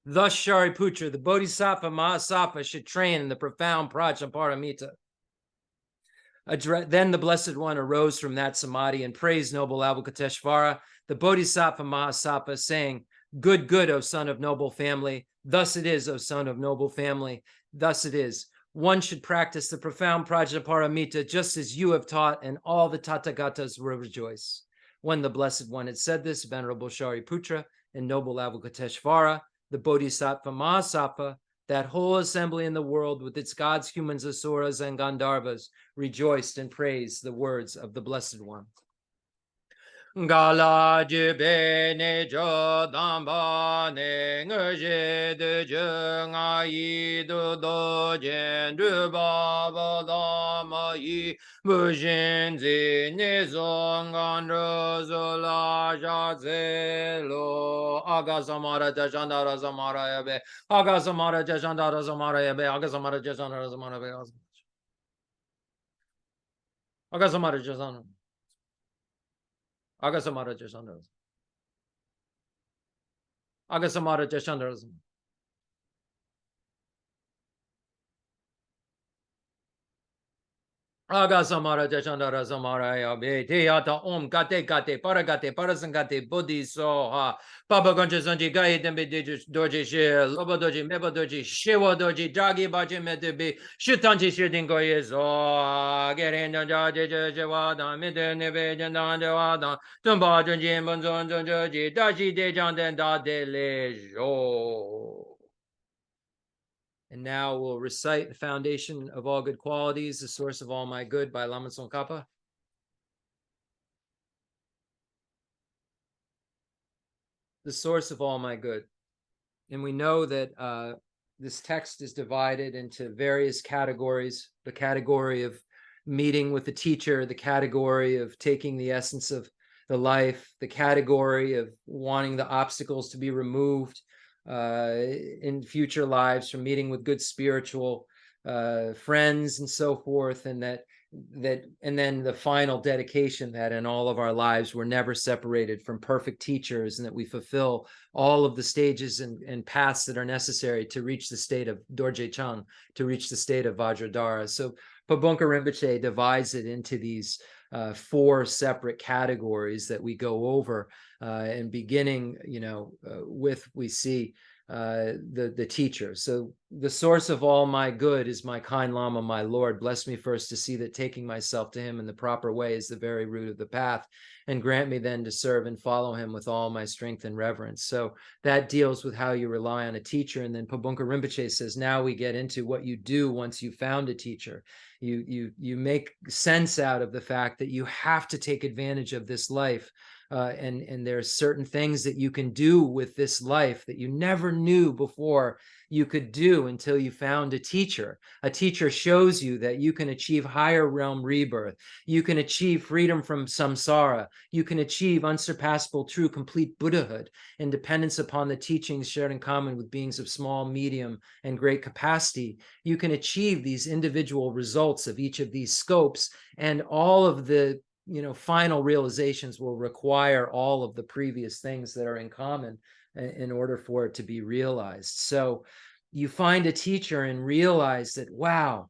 B: Thus, Shariputra, the Bodhisattva Mahasattva should train in the profound Prajnaparamita. Then the Blessed One arose from that samadhi and praised noble Avalokiteshvara, the Bodhisattva Mahasattva, saying, "Good, good, O son of noble family. Thus it is, O son of noble family. Thus it is. One should practice the profound Prajnaparamita just as you have taught, and all the Tathagatas will rejoice." When the Blessed One had said this, Venerable Shariputra and noble Avalokiteshvara, the Bodhisattva Mahasattva, that whole assembly in the world with its gods, humans, asuras, and Gandharvas, rejoiced and praised the words of the Blessed One. Gala jibe ne jo damba ne ngeje de jeng a yi du do jen du ba ba da ma yi bu jin zi ne zong an ro zo la ja ze lo aga samara ja jandara samara ya be aga samara ja jandara samara ya be aga samara ja jandara samara be aga samara ja jandara Agasamara Jashandaras. Agasamara Jashandaras. Agasamara Jashandara Samaraya Beteata Om Gate Gate Paragate Parasangate Bodhi Soha Baba Gonja Sanji Gai Dembe Doji Shi Loba Doji Meba Doji Shiwa Doji Jagi Baji Medebi Shitanji Shidingo Yezo Gerenda Jaji Jawada Mide Neve Jandawada Tumba Junjin Bunzon Joji Daji De Janden Da De Lejo. And now we'll recite the foundation of all good qualities, the source of all my good by Lama Tsongkhapa. The source of all my good. And we know that this text is divided into various categories: the category of meeting with the teacher, the category of taking the essence of the life, the category of wanting the obstacles to be removed in future lives from meeting with good spiritual friends and so forth, and and then the final dedication that in all of our lives we're never separated from perfect teachers, and that we fulfill all of the stages and paths that are necessary to reach the state of Dorje Chang, to reach the state of Vajradhara. So Pabonka Rinpoche divides it into these 4 separate categories that we go over, and beginning, with, we see the teacher. So the source of all my good is my kind Lama, my Lord. Bless me first to see that taking myself to him in the proper way is the very root of the path, and grant me then to serve and follow him with all my strength and reverence. So that deals with how you rely on a teacher. And then Pabonka Rinpoche says, now we get into what you do once you found a teacher. You make sense out of the fact that you have to take advantage of this life. And there's certain things that you can do with this life that you never knew before you could do until you found a teacher. A teacher shows you that you can achieve higher realm rebirth. You can achieve freedom from samsara. You can achieve unsurpassable, true, complete Buddhahood, and dependence upon the teachings shared in common with beings of small, medium, and great capacity. You can achieve these individual results of each of these scopes, and all of the final realizations will require all of the previous things that are in common in order for it to be realized. So you find a teacher and realize that, wow,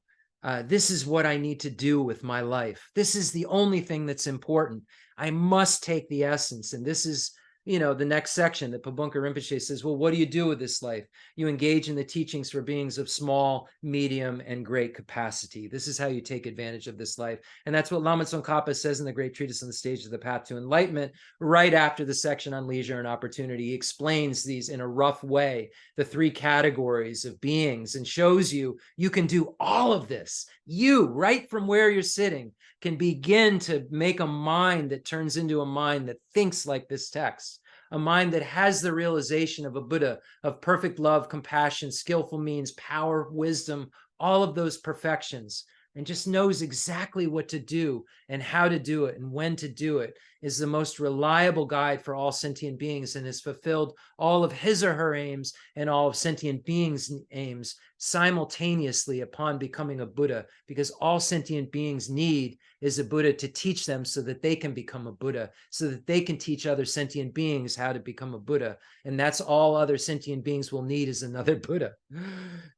B: this is what I need to do with my life. This is the only thing that's important. I must take the essence, and this is
A: the next section that Pabunka Rinpoche says, well, what do you do with this life? You engage in the teachings for beings of small, medium, and great capacity. This is how you take advantage of this life. And that's what Lama Tsongkhapa says in the Great Treatise on the Stage of the Path to Enlightenment, right after the section on leisure and opportunity. He explains these in a rough way, the three categories of beings, and shows you can do all of this. You, right from where you're sitting, can begin to make a mind that turns into a mind that thinks like this text, a mind that has the realization of a Buddha, of perfect love, compassion, skillful means, power, wisdom, all of those perfections, and just knows exactly what to do and how to do it and when to do it, is the most reliable guide for all sentient beings, and has fulfilled all of his or her aims and all of sentient beings' aims simultaneously upon becoming a Buddha, because all sentient beings need is a Buddha to teach them so that they can become a Buddha, so that they can teach other sentient beings how to become a Buddha. And that's all other sentient beings will need, is another Buddha.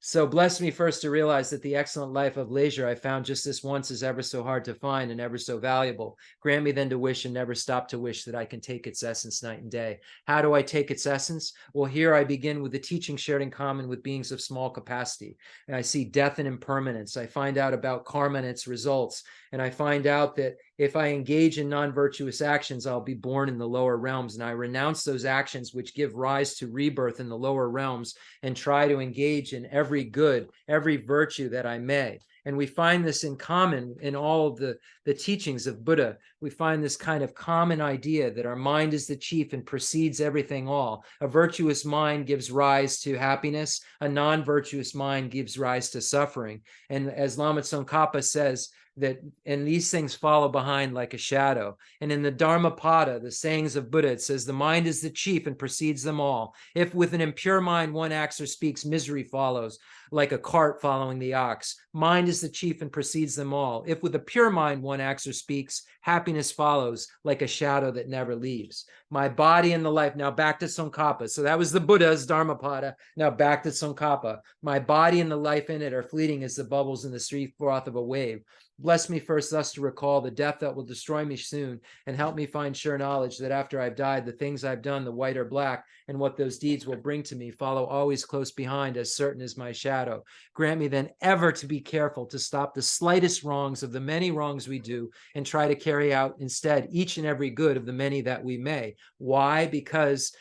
A: So bless me first to realize that the excellent life of leisure I found just this once is ever so hard to find and ever so valuable. Grant me then to wish and never stop to wish that I can take its essence night and day. How do I take its essence? Well, here I begin with the teaching shared in common with beings of small capacity. And I see death and impermanence. I find out about karma and its results. And I find out that if I engage in non-virtuous actions, I'll be born in the lower realms. And I renounce those actions which give rise to rebirth in the lower realms, and try to engage in every good, every virtue that I may. And we find this in common in all of the teachings of Buddha. We find this kind of common idea that our mind is the chief and precedes everything all. A virtuous mind gives rise to happiness. A non-virtuous mind gives rise to suffering. And as Lama Tsongkhapa says, and these things follow behind like a shadow. And in the Dharmapada, the sayings of Buddha, it says, the mind is the chief and precedes them all. If with an impure mind one acts or speaks, misery follows, like a cart following the ox. Mind is the chief and precedes them all. If with a pure mind one acts or speaks, happiness follows, like a shadow that never leaves. My body and the life. Now back to Tsongkhapa. So that was the Buddha's Dharmapada. Now back to Tsongkhapa. My body and the life in it are fleeting as the bubbles in the sea froth of a wave. Bless me first thus to recall the death that will destroy me soon, and help me find sure knowledge that after I've died, the things I've done, the white or black, and what those deeds will bring to me, follow always close behind, as certain as my shadow. Grant me then ever to be careful to stop the slightest wrongs of the many wrongs we do, and try to carry out instead each and every good of the many that we may. Why? Because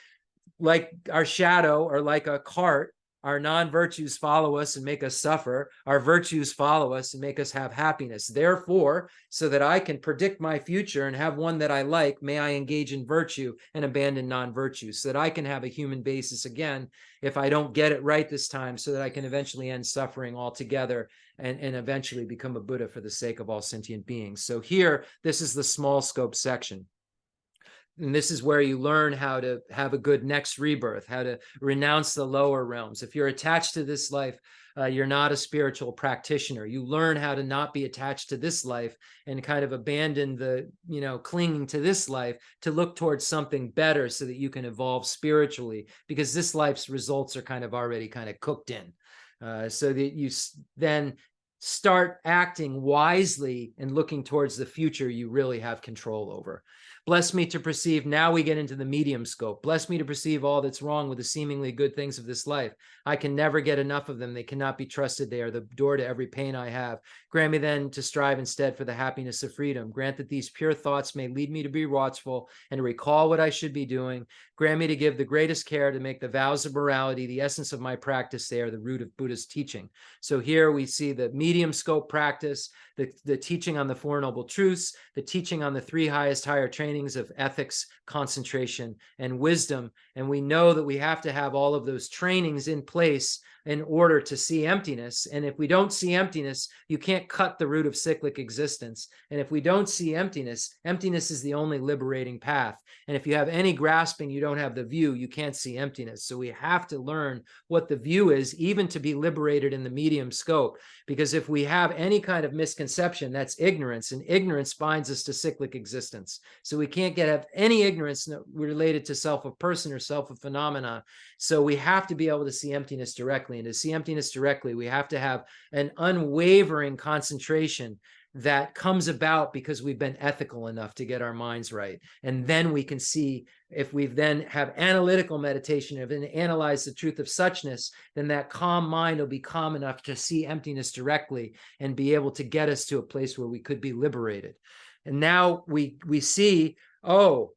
A: like our shadow, or like a cart, our non-virtues follow us and make us suffer. Our virtues follow us and make us have happiness. Therefore, so that I can predict my future and have one that I like, may I engage in virtue and abandon non-virtue, so that I can have a human basis again if I don't get it right this time, so that I can eventually end suffering altogether and eventually become a Buddha for the sake of all sentient beings. So here, this is the small scope section. And this is where you learn how to have a good next rebirth, how to renounce the lower realms. If you're attached to this life, you're not a spiritual practitioner. You learn how to not be attached to this life and kind of abandon the, clinging to this life to look towards something better, so that you can evolve spiritually, because this life's results are kind of already kind of cooked in. So that you then start acting wisely and looking towards the future you really have control over. Bless me to perceive, now we get into the medium scope. Bless me to perceive all that's wrong with the seemingly good things of this life. I can never get enough of them. They cannot be trusted. They are the door to every pain I have. Grant me then to strive instead for the happiness of freedom. Grant that these pure thoughts may lead me to be watchful and to recall what I should be doing. Grant me to give the greatest care to make the vows of morality the essence of my practice. They are the root of Buddha's teaching. So here we see the medium scope practice, the teaching on the Four Noble Truths, the teaching on the three highest higher trainings of ethics, concentration, and wisdom. And we know that we have to have all of those trainings in place in order to see emptiness. And if we don't see emptiness, you can't cut the root of cyclic existence. And if we don't see emptiness, emptiness is the only liberating path. And if you have any grasping, you don't have the view, you can't see emptiness. So we have to learn what the view is, even to be liberated in the medium scope. Because if we have any kind of misconception, that's ignorance, and ignorance binds us to cyclic existence. So
B: we can't have any ignorance related to self of person or self of phenomena. So we have to be able to see emptiness directly. And to see emptiness directly, we have to have an unwavering concentration that comes about because we've been ethical enough to get our minds right. And then we can see, if we then have analytical meditation and analyze the truth of suchness, then that calm mind will be calm enough to see emptiness directly and be able to get us to a place where we could be liberated. And now we see, oh,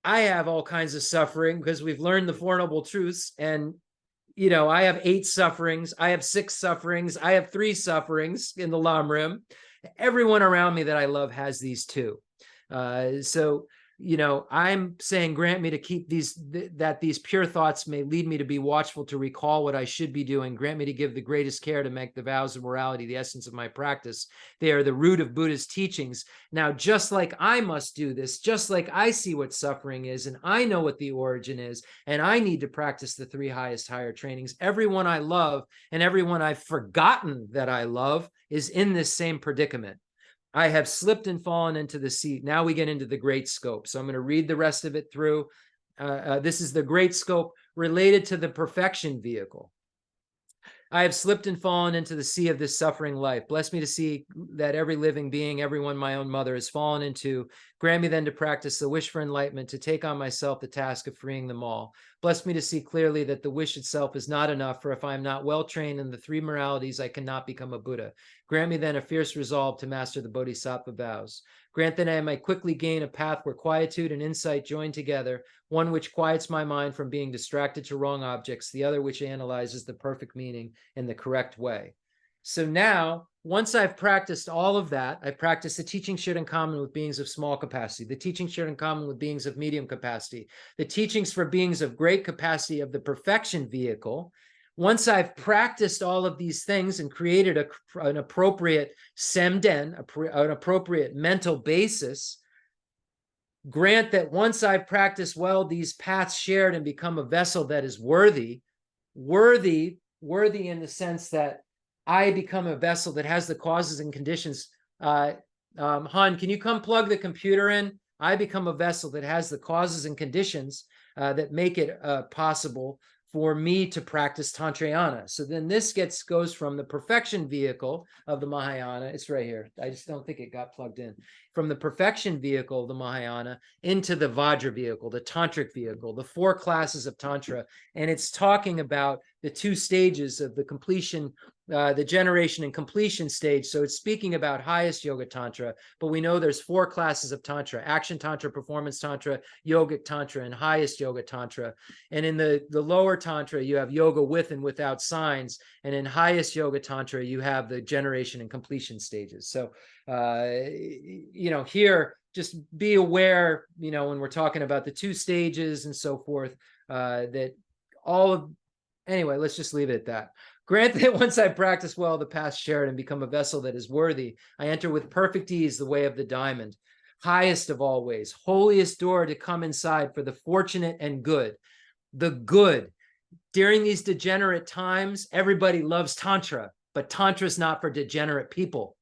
B: I have all kinds of suffering because we've learned the Four Noble Truths. And I have 8 sufferings, I have 6 sufferings, I have 3 sufferings in the Lamrim. Everyone around me that I love has these too. So I'm saying, grant me to keep that these pure thoughts may lead me to be watchful, to recall what I should be doing. Grant me to give the greatest care to make the vows of morality the essence of my practice. They are the root of Buddha's teachings. Now, just like I must do this, just like I see what suffering is, and I know what the origin is, and I need to practice the 3 highest higher trainings, everyone I love and everyone I've forgotten that I love is in this same predicament. I have slipped and fallen into the sea. Now we get into the great scope. So I'm going to read the rest of it through. This is the great scope related to the perfection vehicle. I have slipped and fallen into the sea of this suffering life. Bless me to see that every living being, everyone my own mother, has fallen into. Grant me then to practice the wish for enlightenment, to take on myself the task of freeing them all. Bless me to see clearly that the wish itself is not enough, for if I am not well trained in the 3 moralities, I cannot become a Buddha. Grant me then a fierce resolve to master the Bodhisattva vows. Grant that I may quickly gain a path where quietude and insight join together, one which quiets my mind from being distracted to wrong objects, the other which analyzes the perfect meaning in the correct way. So now, once I've practiced all of that, I practice the teaching shared in common with beings of small capacity, the teaching shared in common with beings of medium capacity, the teachings for beings of great capacity of the perfection vehicle. Once I've practiced all of these things and created an appropriate semden, an appropriate mental basis, grant that once I've practiced well these paths shared and become a vessel that is worthy in the sense that I become a vessel that has the causes and conditions. Han, can you come plug the computer in? I become a vessel that has the causes and conditions that make it possible for me to practice Tantrayana. So then this goes from the perfection vehicle of the Mahayana. It's right here. I just don't think it got plugged in. From the perfection vehicle of the Mahayana into the Vajra vehicle, the Tantric vehicle, the 4 classes of Tantra. And it's talking about the 2 stages of the completion, the generation and completion stage. So it's speaking about highest Yoga Tantra, but we know there's 4 classes of Tantra: Action Tantra, Performance Tantra, Yogic Tantra, and highest Yoga Tantra. And in the lower Tantra, you have yoga with and without signs. And in highest Yoga Tantra, you have the generation and completion stages. So, here, just be aware, when we're talking about the 2 stages and so forth, anyway, let's just leave it at that. Grant that once I practice well the path shared and become a vessel that is worthy, I enter with perfect ease the way of the diamond, highest of all ways, holiest door to come inside for the fortunate and good. The good. During these degenerate times, everybody loves Tantra, but Tantra is not for degenerate people.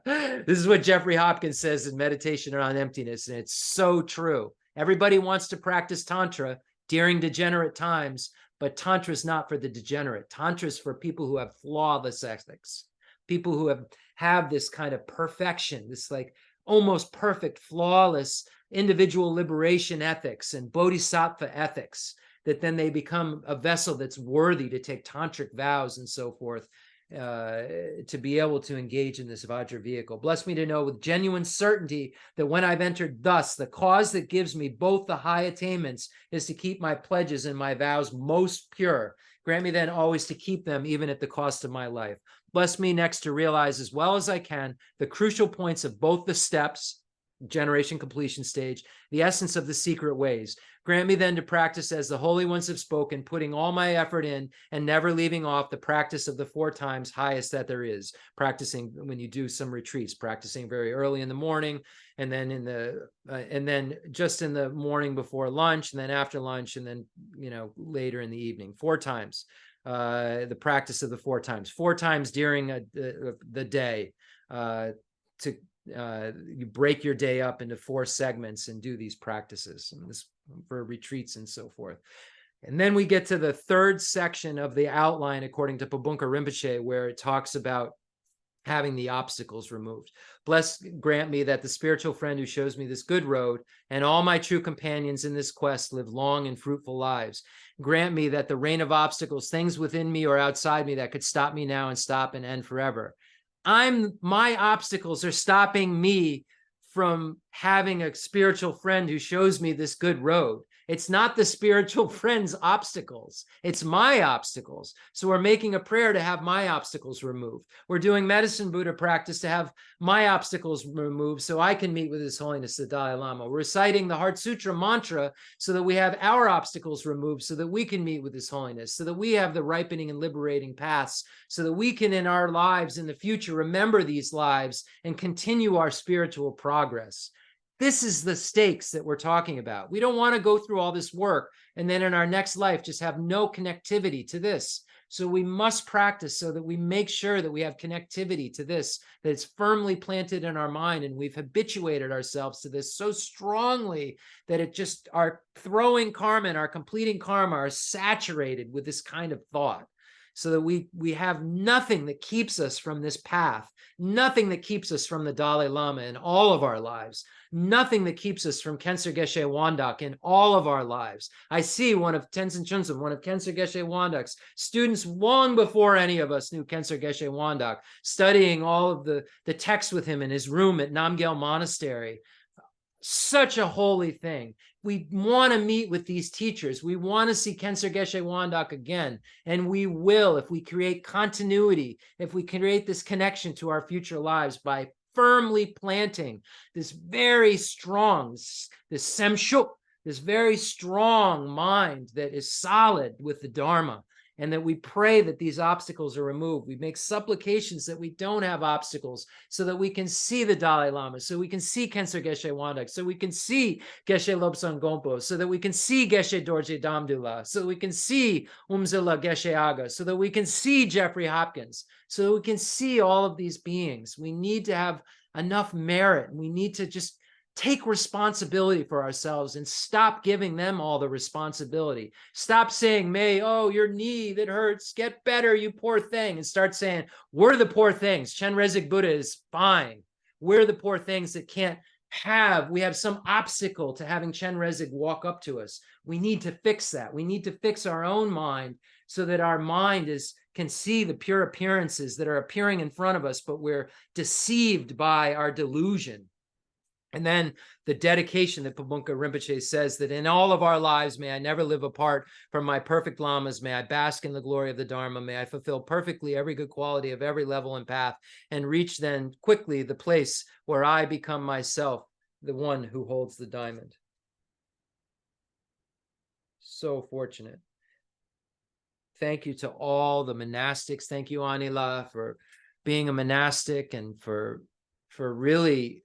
B: This is what Jeffrey Hopkins says in Meditation on Emptiness, and it's so true. Everybody wants to practice Tantra during degenerate times, but Tantra is not for the degenerate. Tantra is for people who have flawless ethics, people who have this kind of perfection, this like almost perfect, flawless individual liberation ethics and bodhisattva ethics, that then they become a vessel that's worthy to take tantric vows and so forth, to be able to engage in this Vajra vehicle. Bless me to know with genuine certainty that when I've entered thus, the cause that gives me both the high attainments is to keep my pledges and my vows most pure. Grant me then always to keep them even at the cost of my life. Bless me next to realize as well as I can the crucial points of both the steps, generation completion stage, the essence of the secret ways. Grant me then to practice as the holy ones have spoken, putting all my effort in and never leaving off the practice of the 4 times highest that there is. Practicing when you do some retreats, practicing very early in the morning, and then and then just in the morning before lunch, and then after lunch, and then later in the evening. 4 times. The practice of the 4 times. 4 times during the day, to you break your day up into 4 segments and do these practices, and this for retreats and so forth. And then we get to the 3rd section of the outline, according to Pabunka Rinpoche, where it talks about having the obstacles removed. Bless, grant me that the spiritual friend who shows me this good road and all my true companions in this quest live long and fruitful lives. Grant me that the rain of obstacles, things within me or outside me that could stop me now and stop and end forever. My obstacles are stopping me from having a spiritual friend who shows me this good road. It's not the spiritual friend's obstacles. It's my obstacles. So we're making a prayer to have my obstacles removed. We're doing medicine Buddha practice to have my obstacles removed so I can meet with His Holiness the Dalai Lama. We're reciting the Heart Sutra mantra so that we have our obstacles removed so that we can meet with His Holiness, so that we have the ripening and liberating paths, so that we can in our lives in the future remember these lives and continue our spiritual progress. This is the stakes that we're talking about. We don't want to go through all this work and then in our next life just have no connectivity to this. So we must practice so that we make sure that we have connectivity to this, that it's firmly planted in our mind and we've habituated ourselves to this so strongly that it just, our throwing karma and our completing karma are saturated with this kind of thought. So that we have nothing that keeps us from this path, nothing that keeps us from the Dalai Lama in all of our lives, nothing that keeps us from Khensur Geshe Wangdak in all of our lives. I see one of Tenzin Chunzum, one of Khensur Geshe Wangdak's students long before any of us knew Khensur Geshe Wangdak, studying all of the texts with him in his room at Namgyal Monastery. Such a holy thing. We want to meet with these teachers. We want to see Khensur Geshe Wangdak again. And we will if we create continuity, if we create this connection to our future lives by firmly planting this very strong, this semshuk, this very strong mind that is solid with the Dharma. And that we pray that these obstacles are removed. We make supplications that we don't have obstacles so that we can see the Dalai Lama, so we can see Khensur Geshe Wangdak, so we can see Geshe Lobsang Gonpo, so that we can see Geshe Dorje Damdula, so that we can see Umzilla Geshe Aga, so that we can see Jeffrey Hopkins, so that we can see all of these beings. We need to have enough merit. We need to just take responsibility for ourselves and stop giving them all the responsibility. Stop saying, May, oh, your knee that hurts, get better, you poor thing. And start saying, we're the poor things. Chenrezig Buddha is fine. We're the poor things that can't have, we have some obstacle to having Chenrezig walk up to us. We need to fix that. We need to fix our own mind so that our mind can see the pure appearances that are appearing in front of us, but we're deceived by our delusion. And then the dedication that Pabunka Rinpoche says that in all of our lives, may I never live apart from my perfect lamas. May I bask in the glory of the Dharma. May I fulfill perfectly every good quality of every level and path and reach then quickly the place where I become myself, the one who holds the diamond. So fortunate. Thank you to all the monastics. Thank you, Anila, for being a monastic and for really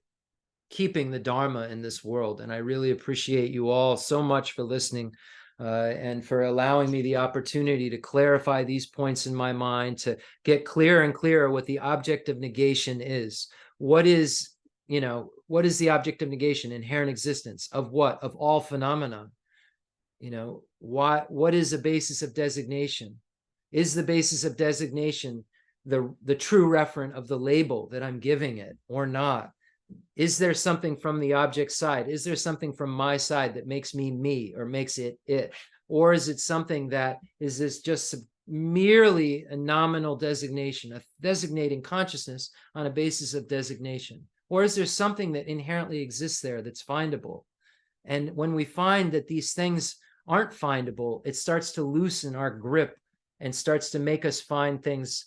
B: keeping the Dharma in this world. And I really appreciate you all so much for listening and for allowing me the opportunity to clarify these points in my mind, to get clearer and clearer what the object of negation is. What is the object of negation? Inherent existence of what? Of all phenomena. What is the basis of designation? Is the basis of designation the true referent of the label that I'm giving it or not? Is there something from the object side? Is there something from my side that makes me me or makes it it? Or is it something that is this just merely a nominal designation, a designating consciousness on a basis of designation? Or is there something that inherently exists there that's findable? And when we find that these things aren't findable, it starts to loosen our grip and starts to make us find things.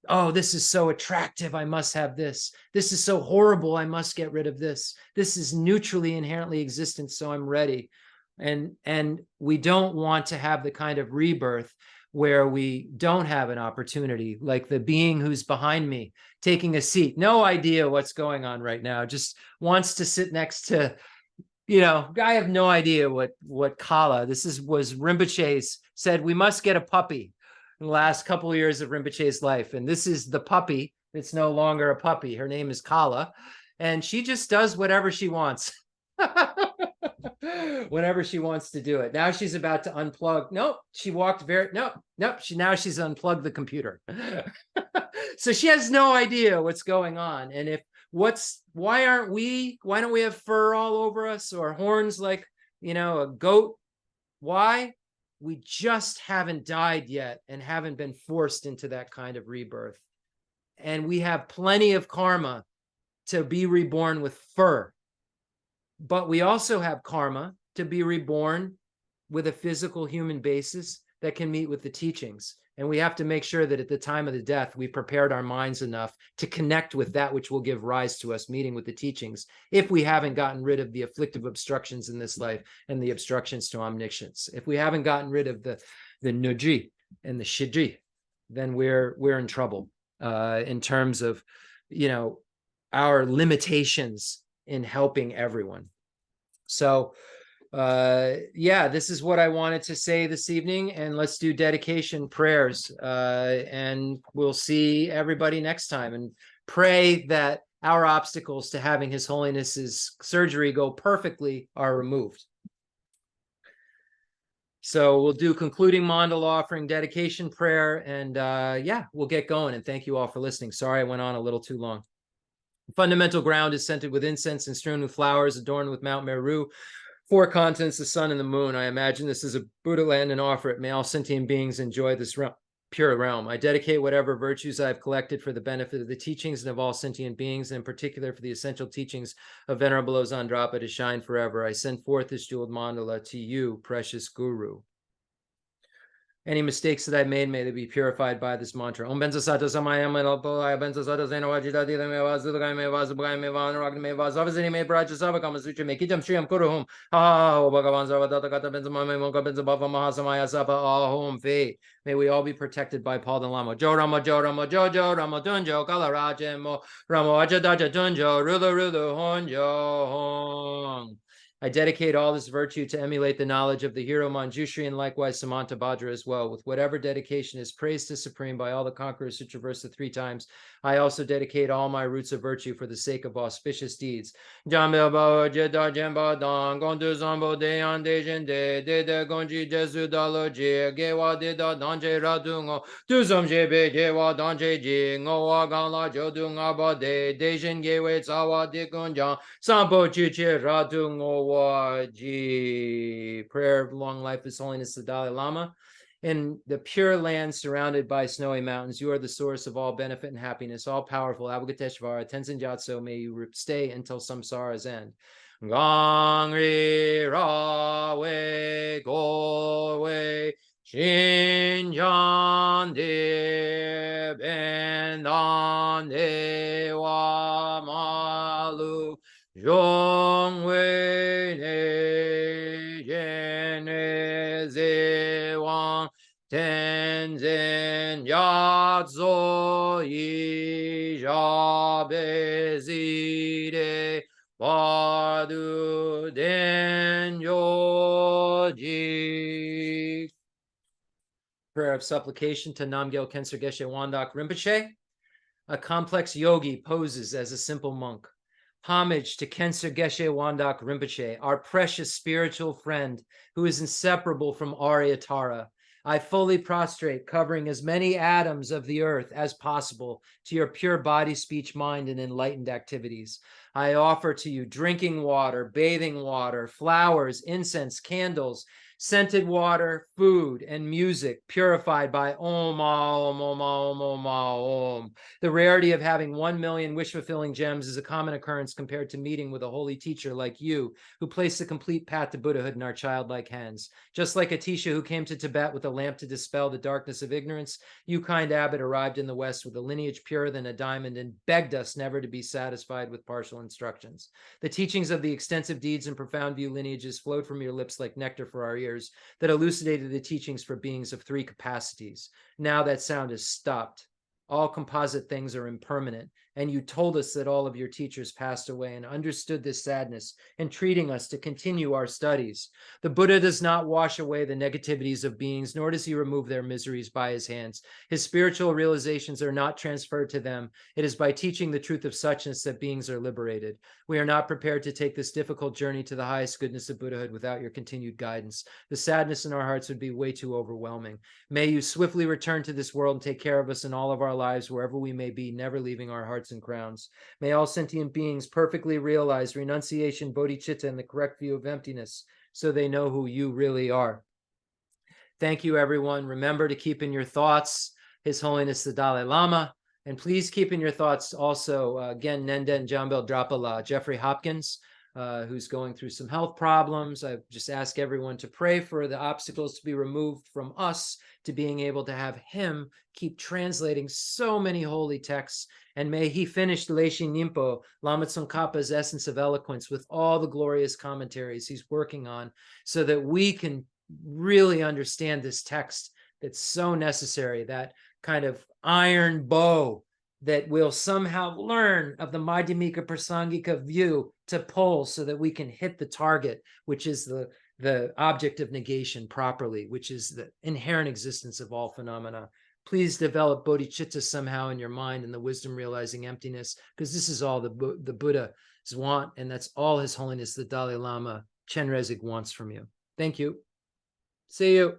B: Oh, this is so attractive, I must have this. This is so horrible, I must get rid of this. This is neutrally inherently existent, so I'm ready. And we don't want to have the kind of rebirth where we don't have an opportunity, like the being who's behind me, taking a seat, no idea what's going on right now, just wants to sit next to, I have no idea what Kala, was Rinpoche's said, we must get a puppy. In the last couple of years of Rinpoche's life. And this is the puppy. It's no longer a puppy. Her name is Kala.
A: and she just does whatever she wants. Whenever she wants to do it. Now she's about to unplug. Nope, she walked nope. Now she's unplugged the computer. So she has no idea what's going on. And why don't we have fur all over us or horns like, a goat? Why? We just haven't died yet and haven't been forced into that kind of rebirth. And we have plenty of karma to be reborn with fur. But we also have karma to be reborn with a physical human basis that can meet with the teachings. And we have to make sure that at the time of the death, we prepared our minds enough to connect with that which will give rise to us meeting with the teachings, if we haven't gotten rid of the afflictive obstructions in this life and the obstructions to omniscience. If we haven't gotten rid of the nuji and the shiji, then we're in trouble in terms of, our limitations in helping everyone. So this is what I wanted to say this evening, and let's do dedication prayers, and we'll see everybody next time, and pray that our obstacles to having His Holiness's surgery go perfectly are removed. So we'll do concluding mandala offering, dedication prayer, and we'll get going. And thank you all for listening. Sorry I went on a little too long. The fundamental ground is scented with incense and strewn with flowers, adorned with Mount Meru, 4 continents, the sun and the moon. I imagine this is a Buddha land and offer it. May all sentient beings enjoy this pure realm. I dedicate whatever virtues I've collected for the benefit of the teachings and of all sentient beings, and in particular for the essential teachings of Venerable Ozandrapa to shine forever. I send forth this jeweled mandala to you, precious Guru. Any mistakes that I made, may they be purified by this mantra. Om benza sata samayam elpolaya benza sata zena wajida dila meva zilgai meva zubgai meva anuragni meva zavazini me braja savakama sutra me kitam shriyam kuruhum ha o bhagavan Tathagata benza mame monka benza bhava mahasamaya sapa ahom fe. May we all be protected by Paul and Lama. Jo Rama Jojo Rama Tunjo Kalarajemo Ramo Ajadaja Tunjo Rulu Honjo Hong. I dedicate all this virtue to emulate the knowledge of the hero Manjushri and likewise Samanta Bhadra as well. With whatever dedication is praised to Supreme by all the conquerors who traverse the 3 times, I also dedicate all my roots of virtue for the sake of auspicious deeds. Prayer of long life, His Holiness the Dalai Lama. In the pure land surrounded by snowy mountains, you are the source of all benefit and happiness, all powerful Avalokiteshvara, Tenzin Gyatso, may you stay until samsara's end. Gangri Rawe Gowe Shinjan De Bendan Dewa Malu Zhongwei Ne Jene Zewang Tenzin Yatso Yi Jabe Zide Wadu Den Yoji. Prayer of supplication to Namgyal Khensur Geshe Wangdak Rinpoche. A complex yogi poses as a simple monk. Homage to Khensur Geshe Wangdak Rinpoche, our precious spiritual friend who is inseparable from Aryatara. I fully prostrate, covering as many atoms of the earth as possible to your pure body, speech, mind, and enlightened activities. I offer to you drinking water, bathing water, flowers, incense, candles, scented water, food, and music purified by Om, Om, Om, Om, Om, Om. The rarity of having 1 million wish-fulfilling gems is a common occurrence compared to meeting with a holy teacher like you, who placed the complete path to Buddhahood in our childlike hands. Just like Atisha, who came to Tibet with a lamp to dispel the darkness of ignorance, you, kind abbot, arrived in the West with a lineage purer than a diamond and begged us never to be satisfied with partial instructions. The teachings of the extensive deeds and profound view lineages flowed from your lips like nectar for our ears that elucidated the teachings for beings of 3 capacities. Now that sound is stopped. All composite things are impermanent.
B: and you told us that all of your teachers passed away and understood this sadness, entreating us to continue our studies. The Buddha does not wash away the negativities of beings, nor does he remove their miseries by his hands. His spiritual realizations are not transferred to them. It is by teaching the truth of suchness that beings are liberated. We are not prepared to take this difficult journey to the highest goodness of Buddhahood without your continued guidance. The sadness in our hearts would be way too overwhelming. May you swiftly return to this world and take care of us in all of our lives, wherever we may be, never leaving our hearts and crowns. May all sentient beings perfectly realize renunciation, bodhicitta, and the correct view of emptiness, so they know who you really are. Thank you, everyone. Remember to keep in your thoughts His Holiness the Dalai Lama, and please keep in your thoughts also, again, Nenden Jambel Drapala, Jeffrey Hopkins, who's going through some health problems. I just ask everyone to pray for the obstacles to be removed from us to being able to have him keep translating so many holy texts. And may he finish Leishi Nimpo, Lama Tsongkhapa's Essence of Eloquence, with all the glorious commentaries he's working on, so that we can really understand this text that's so necessary, that kind of iron bow that we'll somehow learn of the Madhyamika Prasangika view to pull, so that we can hit the target, which is the object of negation properly, which is the inherent existence of all phenomena. Please develop bodhicitta somehow in your mind and the wisdom realizing emptiness, because this is all the Buddha's want, and that's all His Holiness the Dalai Lama Chenrezig wants from you. Thank you. See you.